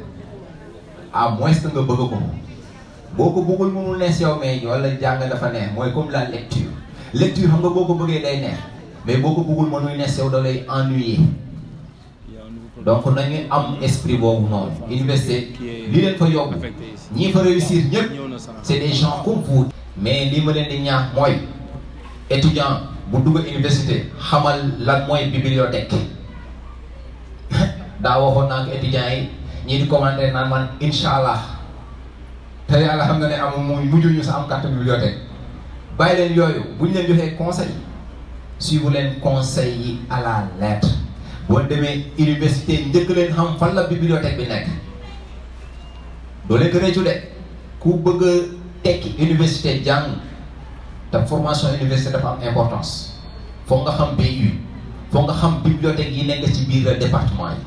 à moins que nga bëgg ko boo ko bëggul mënul neex yow mais wala jàng dafa neex mooy comme la lecture xam nga boo ko bëggee day neex mais boo ko bëggul mënul neex yow da lay ennuyer donc nañu am esprit boobu noonu. Université li leen fa yóbbu ñi fa réussir ñëpp c'est des gens comme vous. mais li ma leen di ñaax mooy étudiant bu dugg université xamal lan mooy bibliothèque daa waxoon naa ko étudiants yi ñii di commenter naan man incha allah te yàlla xam nga ne amul muy mujj ñu sa am carte bibliothèque bàyyi leen yooyu bu ñu leen joxee conseil suivre leen conseil yi à la lettre. boo demee université njëkk leen xam fan la bibliothèque bi nekk doo leen ko réccu de ku bëgg a tekki université jàng te formation université dafa am importance foog nga xam BU foog nga xam bibliothèque yi nekk ci biir département yi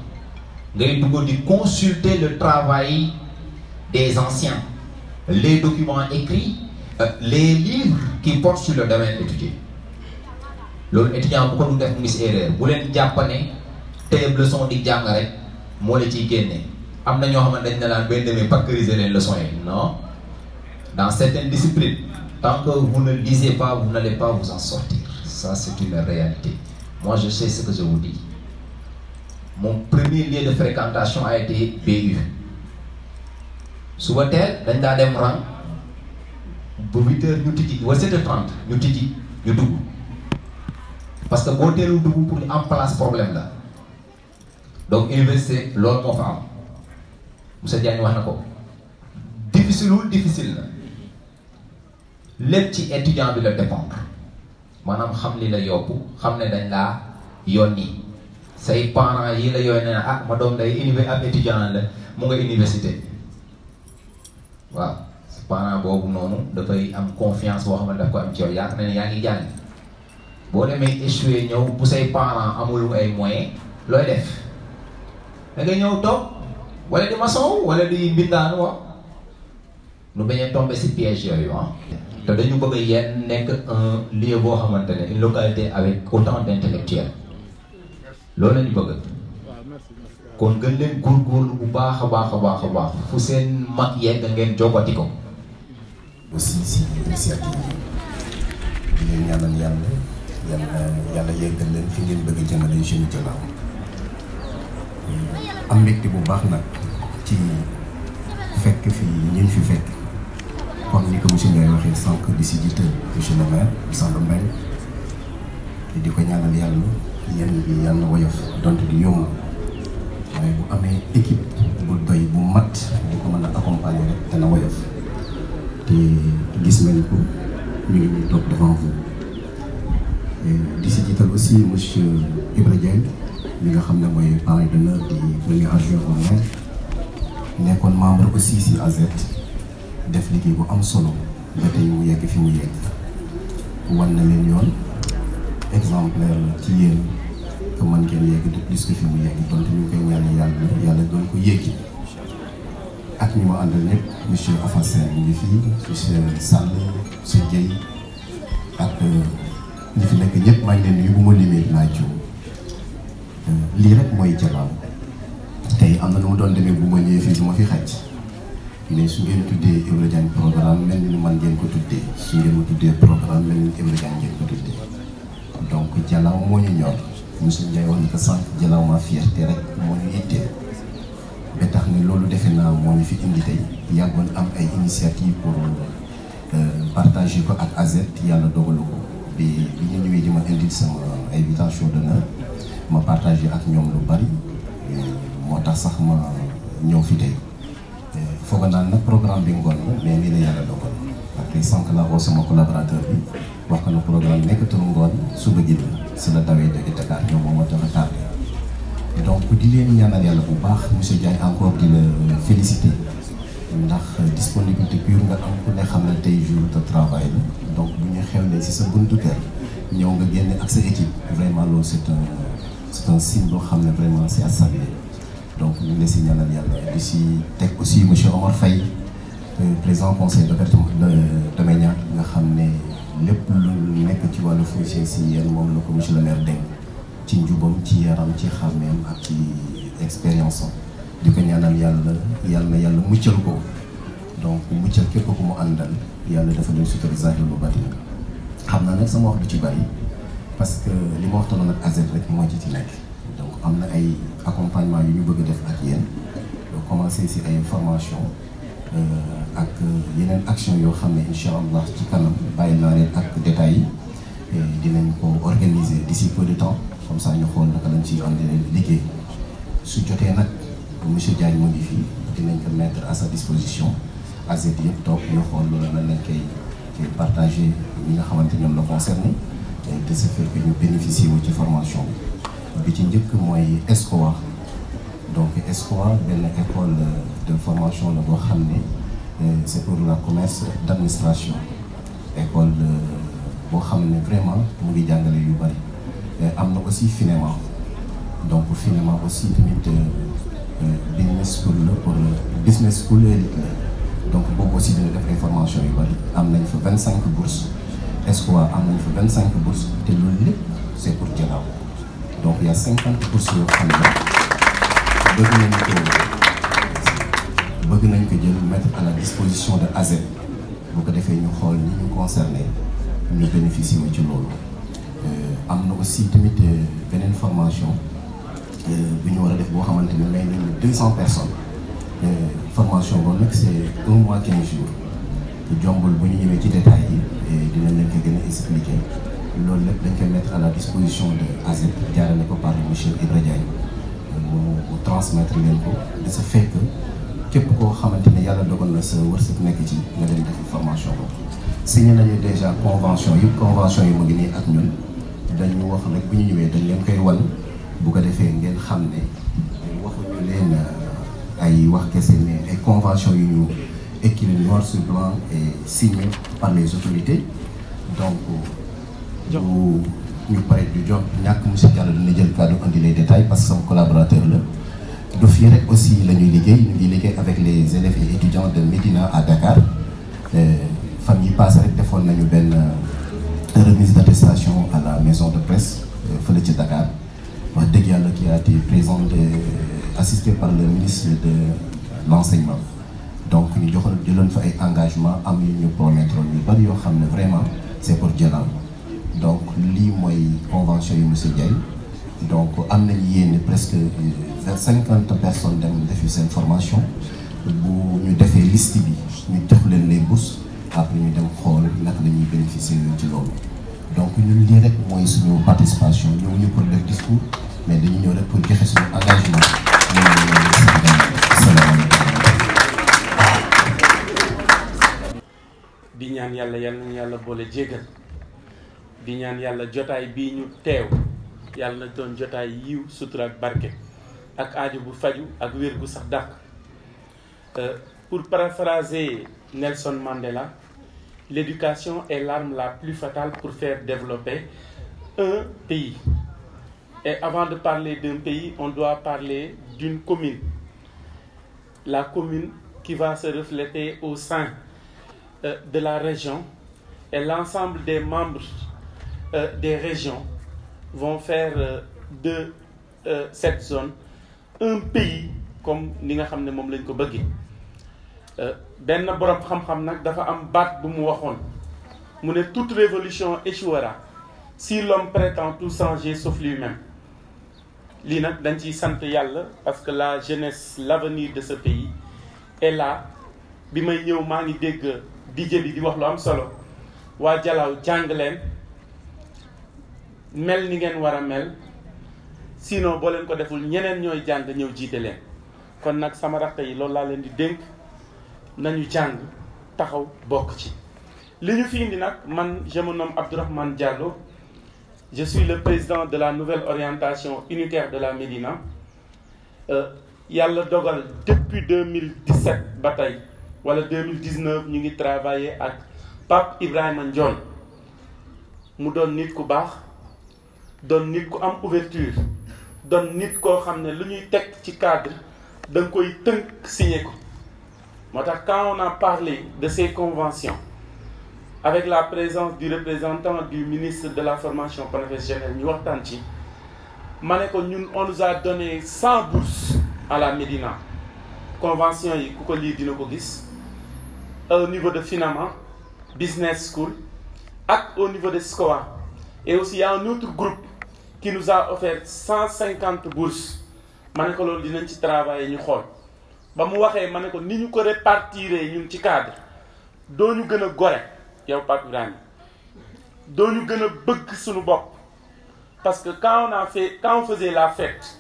ngay dugg di consulter le travail des anciens les documents écrits les livres qui portent sur le domaine étudié loolu étudiant bu ko du def mu gis erreur bu leen jàppane tey leçon di jàng rek moo la ciy génne am na ñoo xamante dañ ne laan benn demee packeriser les leçons yi non dans certaines disciplines tant que vous ne lisez pas vous n'allez pas vous en sortir ça c'est une réalité. Moi je sais ce que je vous dis. Mon premier lieu de fréquentation a été BU suba teel dañ daa dem rang ba 8h ñu tijji wala 7h30 ñu tijji ñu dugg parce que boo teelul dugg pour en place problème la. donc université loolu moo fa am monsieur Diagne wax na ko difficile na lépp ci étudiant bi la dépendre maanaam xam li la yóbbu xam ne dañ laa yónni say parents yi la yónni ne ah ma doom day ab étudiant la mu nga université waaw parent boobu noonu dafay am confiance boo xam ne daf ko am ci yow yaakaar na ne yaa ngi jàng boo demee échoué ñëw bu say parents amul ay moyens looy def. da ngay ñëw toog wala di maçon wala di mbindaan wa nu bañee tombé si piège yooyu te dañu bëgg a yenn nekk un lieu boo xamante ne une localité avec autant d'intellectuels loolu la ñu bëgg kon gën leen góorgóorlu bu baax a baax fu seen mag yegg ngeen jokkati ko. aussi si initiative yi di leen ñaanal yàlla yeggal leen fi ngeen bëgg a jëmale jeune Dialaw am mbégte bu baax nag ci fekk fi ñeen fi fekk comme ni ko monsieur Ndiaye waxee sànq di si jiital monsieur le maire Samba Mbengue di ko ñaanal yàlla yéen bi yàlla woyof donte di yomb waaye bu amee équipe bu doy bu mat di ko mën a accompagner rek dana woyof te gis nañ ko ñu ngi toog devant vous di si jiital aussi monsieur Ibra Diagne mi nga xam ne mooy parrain d'honneur di premier adjoint au maire nekkoon membre aussi si AZ def liggéey bu am solo ba tey mu yegg fi mu yegg wan na leen yoon exemplaire ci yéen que mën ngeen yegg de plus que fi mu yegg donte ñu ngi koy ñaan yàlla doon ko yeggi ak ñi ma àndal ñëpp monsieur Afa Sène mu ngi fii monsieur Sall monsieur Dieye ak ñi fi nekk ñëpp maa ngi leen nuyu bu ma limee dinaa jiw lii rek mooy Dialaw tey am na nu mu doon demee bu ma ñëwee fii du ma fi xaj mais su ngeen tuddee Ibra Diagne programme mel ni man ngeen ko tuddee su ngeen ma tuddee programme mel ni Ibra Diagne ngeen ko tuddee donc Dialaw moo ñu ñor monsieur Ndiaye wax ni ko sànq Dialaw ma fierté rek moo ñu itteel ba tax ne loolu defe naa moo ñu fi indi tey yàggoon am ay initiative pour partager ko ak AZ yàlla dogalu ko bi ñu ñëwee di ma indil sama invitation d'honneur ma partagé ak ñoom lu bari moo tax sax ma ñëw fi tey foog naa nag programme bi ngoon la mais lii la yàlla dogal après sànq laa oo sama collaborateur bi wax ko na programme nekkatul ngoon suba gi la si la dawee jóge Dakar ñoom moom moo tax a tardé donc di leen ñaanal yàlla bu baax monsieur Diagne encore di la féliciter ndax disponibilité pure nga am ku ne xam ne tey jour de travail la donc bu ñu xewlee si sa buntu kër ñëw nga génne ak sa équipe vraiment loolu c'est un signe boo xam ne vraiment c'est à saluer donc ñu ngi si ñaanal yàlla di si teg aussi monsieur Omar Faye président conseil de Doméniac nga xam ne lépp lu nekk ci wàllu foncier si yéen moom la ko monsieur le maire dénk ci njubam ci yaram ci xàmmeem ak ci expérience am di ko ñaanal yàlla muccal ko donc muccal képp ku mu àndal yàlla dafa leen sutura zahir bu batin xam naa nag sama wax du ci bari parce que li ma waxtaanoon ak AZ rek moo ci nekk donc am na ay accompagnement yu ñu bëgg def ak yéen donc commencé si ay formation ak yeneen action yoo xam ne incha allah ci kanam bàyyi naa leen ak détails yi dinañ ko organiser d'ici peu de temps comme ça ñu xool naka lañ ciy andi liggéey su jotee nag monsieur Diagne mu ngi fii dinañ ko mettre à sa disposition AZ yëpp toog ñu xool loolu lan lañ koy partager ñi nga xamante ñoom la concerné de ce fait que ñu bénéficier wu ci formation bi ci njëkk mooy ESCOA donc ESCOA benn école de formation la boo xam ne c'est pour la commerce d'administration école boo xam ne vraiment mu ngi jàngale yu bari am na aussi FINEMA donc FINEMA aussi tamit business school la pour business school élite la donc boobu aussi dina def ay formation yu bari am nañ fa 25 bourses ESCOA am nañ fa 25 bourses te loolu lépp c'est pour Dialaw donc il y a 50 bourses yoo xam ne bëgg nañ ko jël mettre à la disposition de AZ bu ko defee ñu xool ñi ñu concerné ñu bénéficier wu ci loolu am na aussi tamit beneen formation bu ñu war a def boo xamante ne may nañu 200 personnes formation boobu nag c'est 1 mois 15 jours jombul bu ñu ñëwee ci détails yi dinañ leen ko gën a expliquer loolu lépp dañ koy mettre à la disposition de AZ jaarale ko par monsieur Ibra Diagne mu transmettre leen ko de ce fait que képp koo xamante ne yàlla dogal na sa wërsëg nekk ci nga dem defi formation boobu. signé nañu déjà convention yi mu ngi nii ak ñun dañu wax rek bu ñu ñëwee dañ leen koy wan bu ko defee ngeen xam ne waxuñu leen ay wax kese mais ay convention yu ñu écrit noir sur blanc et signé par les autorités donc ñu pare du jox ñàkk monsieur Diallo dina jël kàddu indi les détails parce que sama collaborateur la du fii rek aussi la ñuy liggéey ñu ngi liggéey avec les élèves et étudiants de Médina à Dakar fan yi passé rek defoon nañu benn remise d'attestation à la maison de presse fële ci Dakar wax dëgg yàlla qui a été présenté assisté par le ministre de l'enseignement donc ñu jëloon fa ay engagement am yu ñu promettre yu bari yoo xam ne vraiment c'est pour Dialaw donc lii mooy convention yu monsieur Diagne donc am nañu yéene presque 50 personnes dem defi seen formation bu ñu defee liste bi ñu jox leen les bourses après ñu dem xool naka la ñuy bénéficier ci loolu donc ñun lii rek mooy suñu participation ñëw ñu pour def discours mais dañu ñëw rek pour joxe suñu engagement di ñaan yàlla nañu yàlla boole jéggal di ñaan yàlla jotaay bii ñu teew yàlla na doon jotaay yiw sutura ak barke ak aajo bu faju ak wér gu sax dàq pour paraphraser Nelson Mandela, l'éducation est l'arme la plus fatale pour faire développer un pays. Et avant de parler d'un pays, on doit parler d'une commune. La commune qui va se refléter au sein de la région, et l'ensemble des membres des régions vont faire de cette zone un pays comme ni nga xam ne moom lañ ko bëggee. benn borom xam-xam nag dafa am baat bu mu waxoon mu ne toute révolution échouera si l'homme prétend tout changer sauf lui-même. lii nag dañ ciy sant yàlla parce que la jeunesse, l'avenir de ce pays est là. bi may ñëw maa ngi dégg DJ bi di wax lu am solo waa Dialaw jàng leen mel ni ngeen war a mel sinon boo leen ko deful ñeneen ñooy jàng ñëw jiite leen. kon nag sama rakk yi loolu laa leen di dénk nañu jàng taxaw bokk ci li ñu fi indi nag man je me nomme Abdourahmane Diallo. Je suis le président de la nouvelle orientation unitaire de la Médina. Yàlla dogal depuis 2017 ba tey wala 2019 ñu ngi travailler ak Pape Ibrahima Ndione mu doon nit ku baax doon nit ku am ouverture doon nit koo xam ne lu ñuy teg ci cadre da nga koy tënk signé ko moo tax quand on a parlé de ces conventions avec la présence du représentant du ministre de la formation professionnelle ñu waxtaan ci on nous a donné 100 bourses à la Médina. Convention yi ku ko lire dina ko gis au niveau de Finama Business School et au niveau de SCOA. Et aussi il y a un autre groupe qui nous a offert 150 bourses. Mané ko lolou dinañ ci travailler ñu xol. Ba mu waxé mané ko ni ñu ko répartiré ñun ci cadre do ñu gëna goré yow Pape Ibrahima. Do ñu gëna bëgg suñu bop. Parce que quand on faisait la fête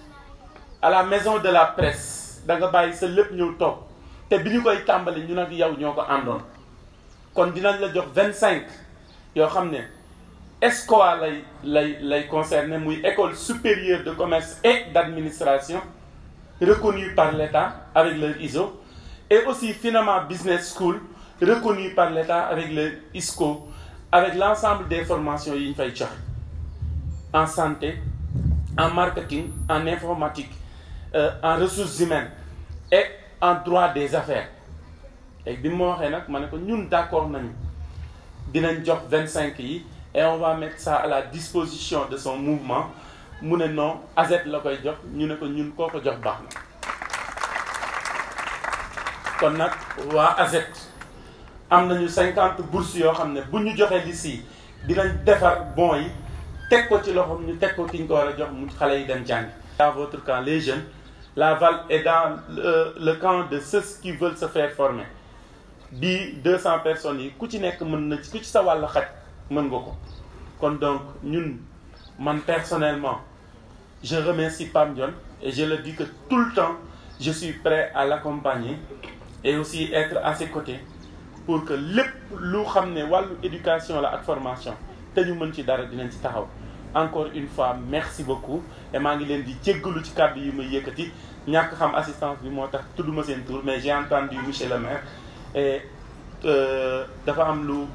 à la maison de la presse, da nga bàyyi sa lépp ñëw toog te bi ñu koy tàmbali ñu nag yow ñoo ko àndoon kon dinañ la jox 25 yoo xam ne ESCOA lay concerné muy école supérieure de commerce et d'administration reconnue par l'État avec leur ISO et aussi Finama Business School reconnue par l'État avec leur ISCO avec l'ensemble des formations yi ñu fay joxe en santé, en marketing, en informatique, en ressources humaines et en droit des affaires. Et bi mo waxé nak mané ko ñun d'accord nañu dinañ jox 25 yi et on va mettre ça à la disposition de son mouvement mu ne non AZET la koy jox ñu ne ko ñun koko jox baax na kon nak wa AZET am nañu 50 bourses yo xamné bu ñu joxé lycée dinañ défar bon yi tek ko ci loxom ñu tek ko ki ñu ko wara jox mu xalé yi dem jàng. Dans votre camp les jeunes la VAL est dans le camp de ceux qui veulent se faire former. Bi 200 personnes yi ku ci nek mën na ku ci sa wàll xaj mën nga ko kon donc ñun man personnellement je remercie Pam Dione et je le dis que tout le temps je suis prêt à l'accompagner et aussi être à ses côtés pour que lépp lu xam ne wàllu éducation la ak formation te ñu mën ci dara dinañ ci taxaw. Encore une fois merci beaucoup et maa ngi leen di jéggalu ci kàddu yi may yëkkati ñàkk xam assistance bi moo tax tudduma seen tour mais j'ai entendu monsieur le maire et dafa am lu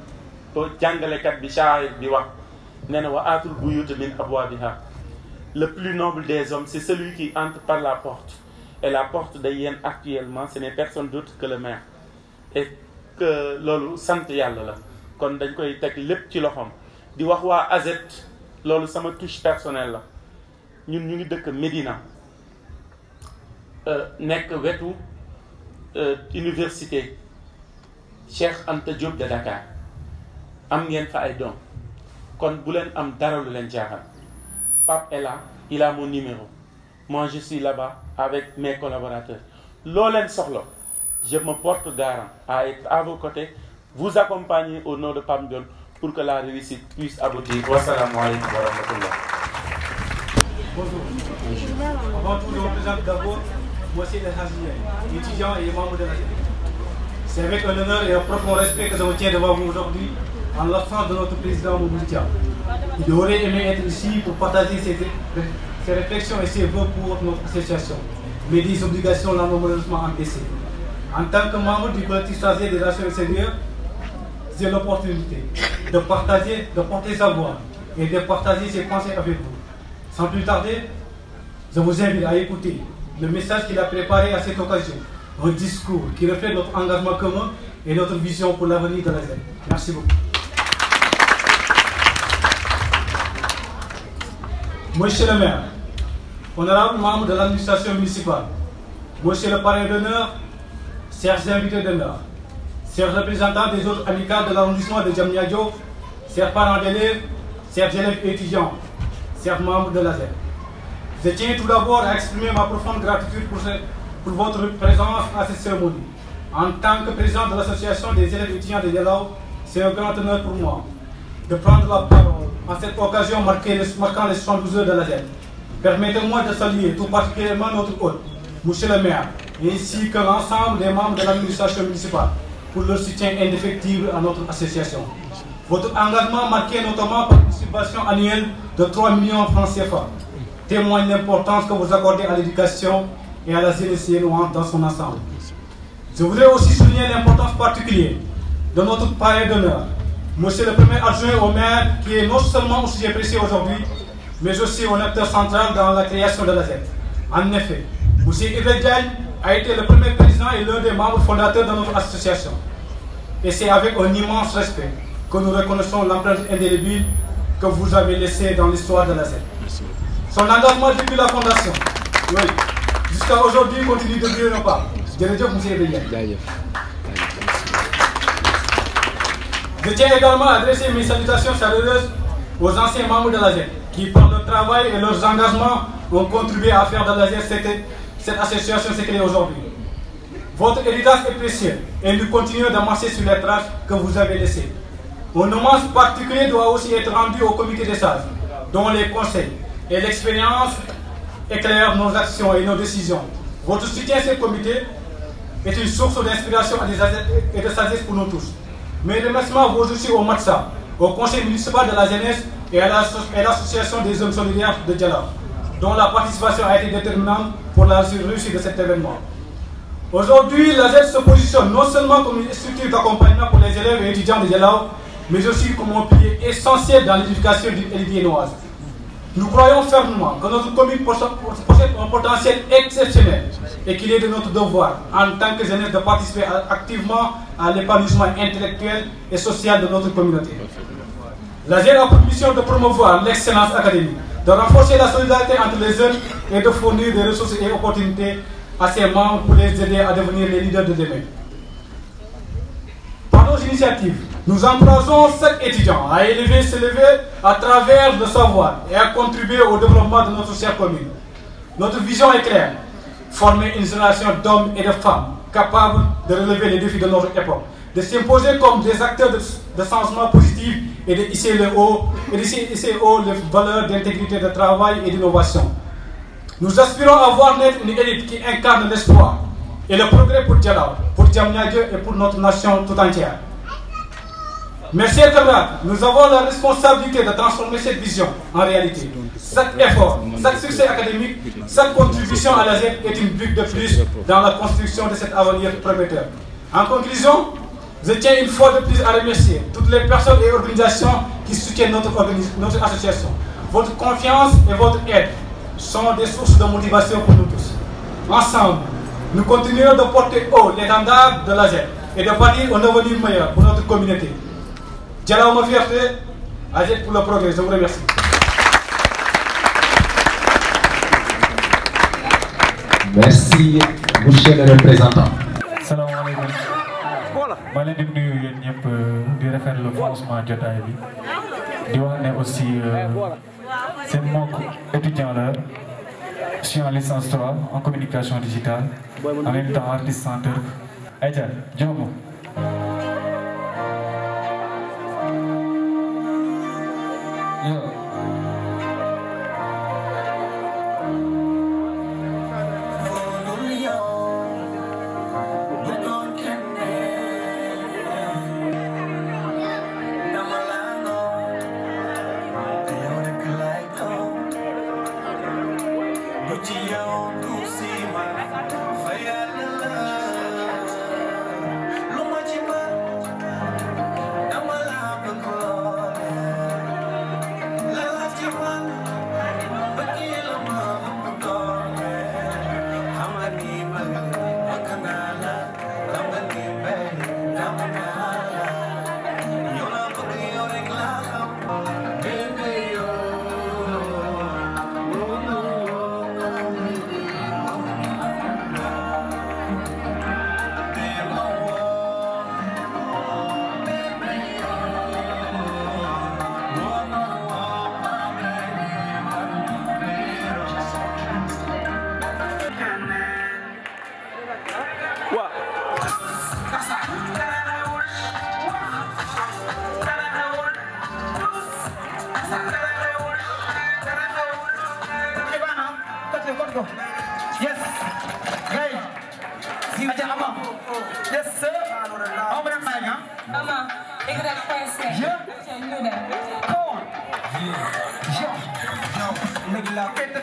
jàngalekat bi shaa'ir bi wax nee na wa aatul buyuuta min abwaabiha. Le plus noble des hommes c'est celui qui entre par la porte et la porte de Yène actuellement ce n'est personne d'autre que le maire et que loolu sant yàlla la kon dañ koy teg lépp ci loxoom di wax waa AZET loolu sama touche personnelle la ñun ñu ngi dëkk Médina nekk wetu université Cheikh Anta Diop de Dakar am ngeen fa ay doom kon bu leen am dara lu leen jaaxal Pape est là il a mon numéro moi je suis là-bas avec mes collaborateurs loo leen soxla je me porte garant à être à vos côtés vous accompagner au nom de Pape Dione pour que la réussite puisse aboutir. Wassalamu alaikum wa rahmatullah. Bonjour. Avant tout, je vous présente d'abord Monsieur El Hadji, étudiant et membre de la CEDEC. C'est avec un honneur et un profond respect que je me tiens devant vous aujourd'hui en l'absence de notre président Mamadou Dia. Il aurait aimé être ici pour partager ses réflexions et ses vœux pour notre association. Mais des obligations l'ont malheureusement empêché. En tant que membre du collectif chargé des relations extérieures, j'ai l'opportunité de partager, de porter sa voix et de partager ses pensées avec vous. Sans plus tarder, je vous invite à écouter le message qu'il a préparé à cette occasion. Un discours qui reflète notre engagement commun et notre vision pour l'avenir de la ZED. Merci beaucoup. Monsieur le maire, honorable membre de l'administration municipale, monsieur le parrain d'honneur, chers invités d'honneur, chers représentants des autres amicales de l'arrondissement de Diamniadio, chers parents d'élèves, chers élèves et étudiants, chers membres de la ZED. Je tiens tout d'abord à exprimer ma profonde gratitude pour votre présence à cette cérémonie. En tant que président de l'association des élèves et étudiants de Dialaw, c'est un grand honneur pour moi de prendre la parole en cette occasion marquant les 72 heures de la ZED. Permettez-moi de saluer tout particulièrement notre hôte, monsieur le maire, ainsi que l'ensemble des membres de l'administration municipale pour leur soutien indéfectible à notre association. Votre engagement marqué notamment par une subvention annuelle de 3 millions de francs CFA témoigne l'importance que vous accordez à l'éducation et à la jeunesse dans son ensemble. Je voudrais aussi souligner l'importance particulière de notre parrain d'honneur, monsieur le premier adjoint au maire, qui est non seulement au sujet précis aujourd'hui, mais aussi un acteur central dans la création de la ZED. En effet, monsieur Ibrahima Diagne a été le premier président et l'un des membres fondateurs de notre association. Et c'est avec un immense respect que nous reconnaissons l'empreinte indélébile que vous avez laissée dans l'histoire de la ZED. Son engagement depuis la fondation, oui, jusqu'à aujourd'hui, continue de briller nos pas. Je tiens également à adresser mes salutations chaleureuses aux anciens membres de l'ASEC qui, par leur travail et leurs engagements, ont contribué à faire de l'ASEC cette association ce qu'elle est aujourd'hui. Votre héritage est précieux et nous continuons de marcher sur les traces que vous avez laissées. Un hommage particulier doit aussi être rendu au comité des sages, dont les conseils et l'expérience éclairent nos actions et nos décisions. Votre soutien à ce comité est une source d'inspiration et de sagesse pour nous tous. Mes remerciements vont aussi au MATSA, au conseil municipal de la jeunesse et à l'association des hommes solidaires de Djalaw, dont la participation a été déterminante pour la réussite de cet événement. Aujourd'hui, l'ASEC se positionne non seulement comme une structure d'accompagnement pour les élèves et étudiants de Djalaw, mais aussi comme un pilier essentiel dans l'éducation d'une élite viennoise. Nous croyons fermement que notre commune possède un potentiel exceptionnel et qu'il est de notre devoir, en tant que jeunesse, de participer activement à l'épanouissement intellectuel et social de notre communauté. L'ASEC a pour mission de promouvoir l'excellence académique, de renforcer la solidarité entre les jeunes et de fournir des ressources et opportunités à ses membres pour les aider à devenir les leaders de demain. Par nos initiatives, nous encourageons chaque étudiant à s'élever à travers le savoir et à contribuer au développement de notre chère commune. Notre vision est claire, former une génération d'hommes et de femmes capables de relever les défis de notre époque, de s'imposer comme des acteurs de changement positif et de hisser haut les valeurs d'intégrité, de travail et d'innovation. Nous aspirons à voir naître une élite qui incarne l'espoir et le progrès pour Djalaw, pour Diamniadio et pour notre nation tout entière. Mes chers camarades, nous avons la responsabilité de transformer cette vision en réalité. Chaque effort, chaque succès académique, chaque contribution à l'ASEC est une brique de plus dans la construction de cet avenir prometteur. En conclusion, je tiens une fois de plus à remercier toutes les personnes et organisations qui soutiennent notre association. Votre confiance et votre aide sont des sources de motivation pour nous tous. Ensemble, nous continuerons de porter haut l'étendard de l'ASEC et de bâtir un avenir meilleur pour notre communauté. Djalaw ma fierté, ASEC pour le progrès. Je vous remercie. Merci, monsieur le représentant. Salam alaikum. Je suis venu de faire le lancement de jotaay bi. Di wax ne aussi c'est mon étudiant là. Je suis en licence 3 en communication digitale, en même temps artiste chanteur. Aïcha, Djomo. Yes. Hey. Aja Ama. Yes sir. Om benar nanya. Ama, ik heb pensé. Ja. Kom on. Ja. Yo, nigga la peta.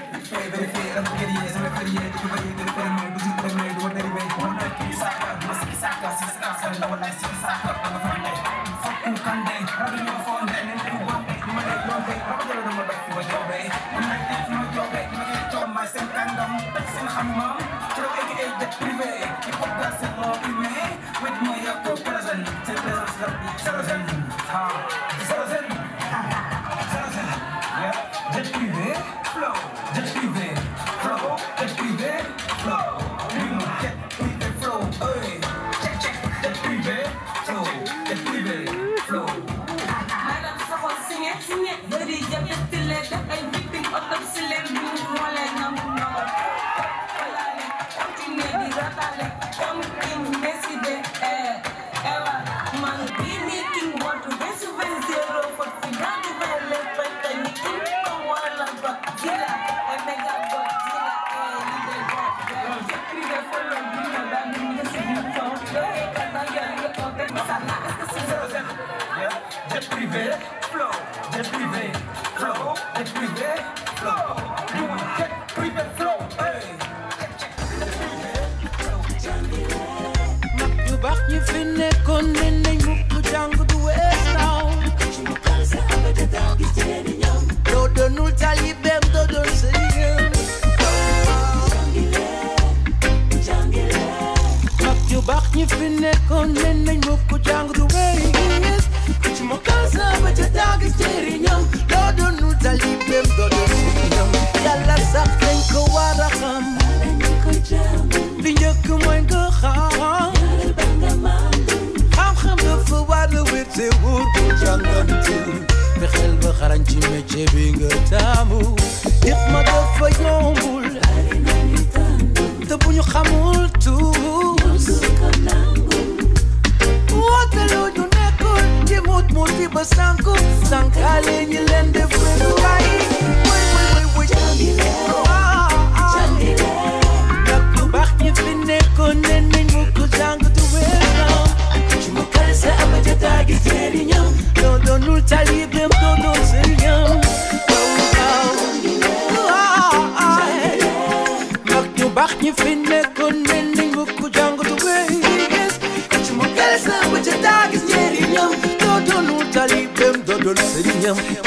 Verifiera porque dice me feria, que vai ter permeio, do permeio, do derivado, quando é que saca, você que saca, se saca, não vai se saca, para fazer. Fuck you can day, rubbing your phone, then you want it, you might want it, rubbing your back for your way. I'm not that for your way, you get to my same kind of person, hammam, throw aka the privé, you put that in more privé, with my yako present, say present, Sarazen, Sarazen, yeah, the privé, flow.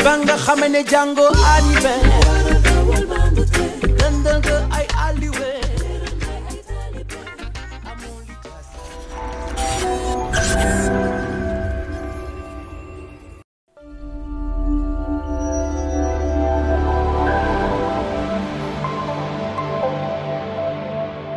Banga xamene jango anniversaire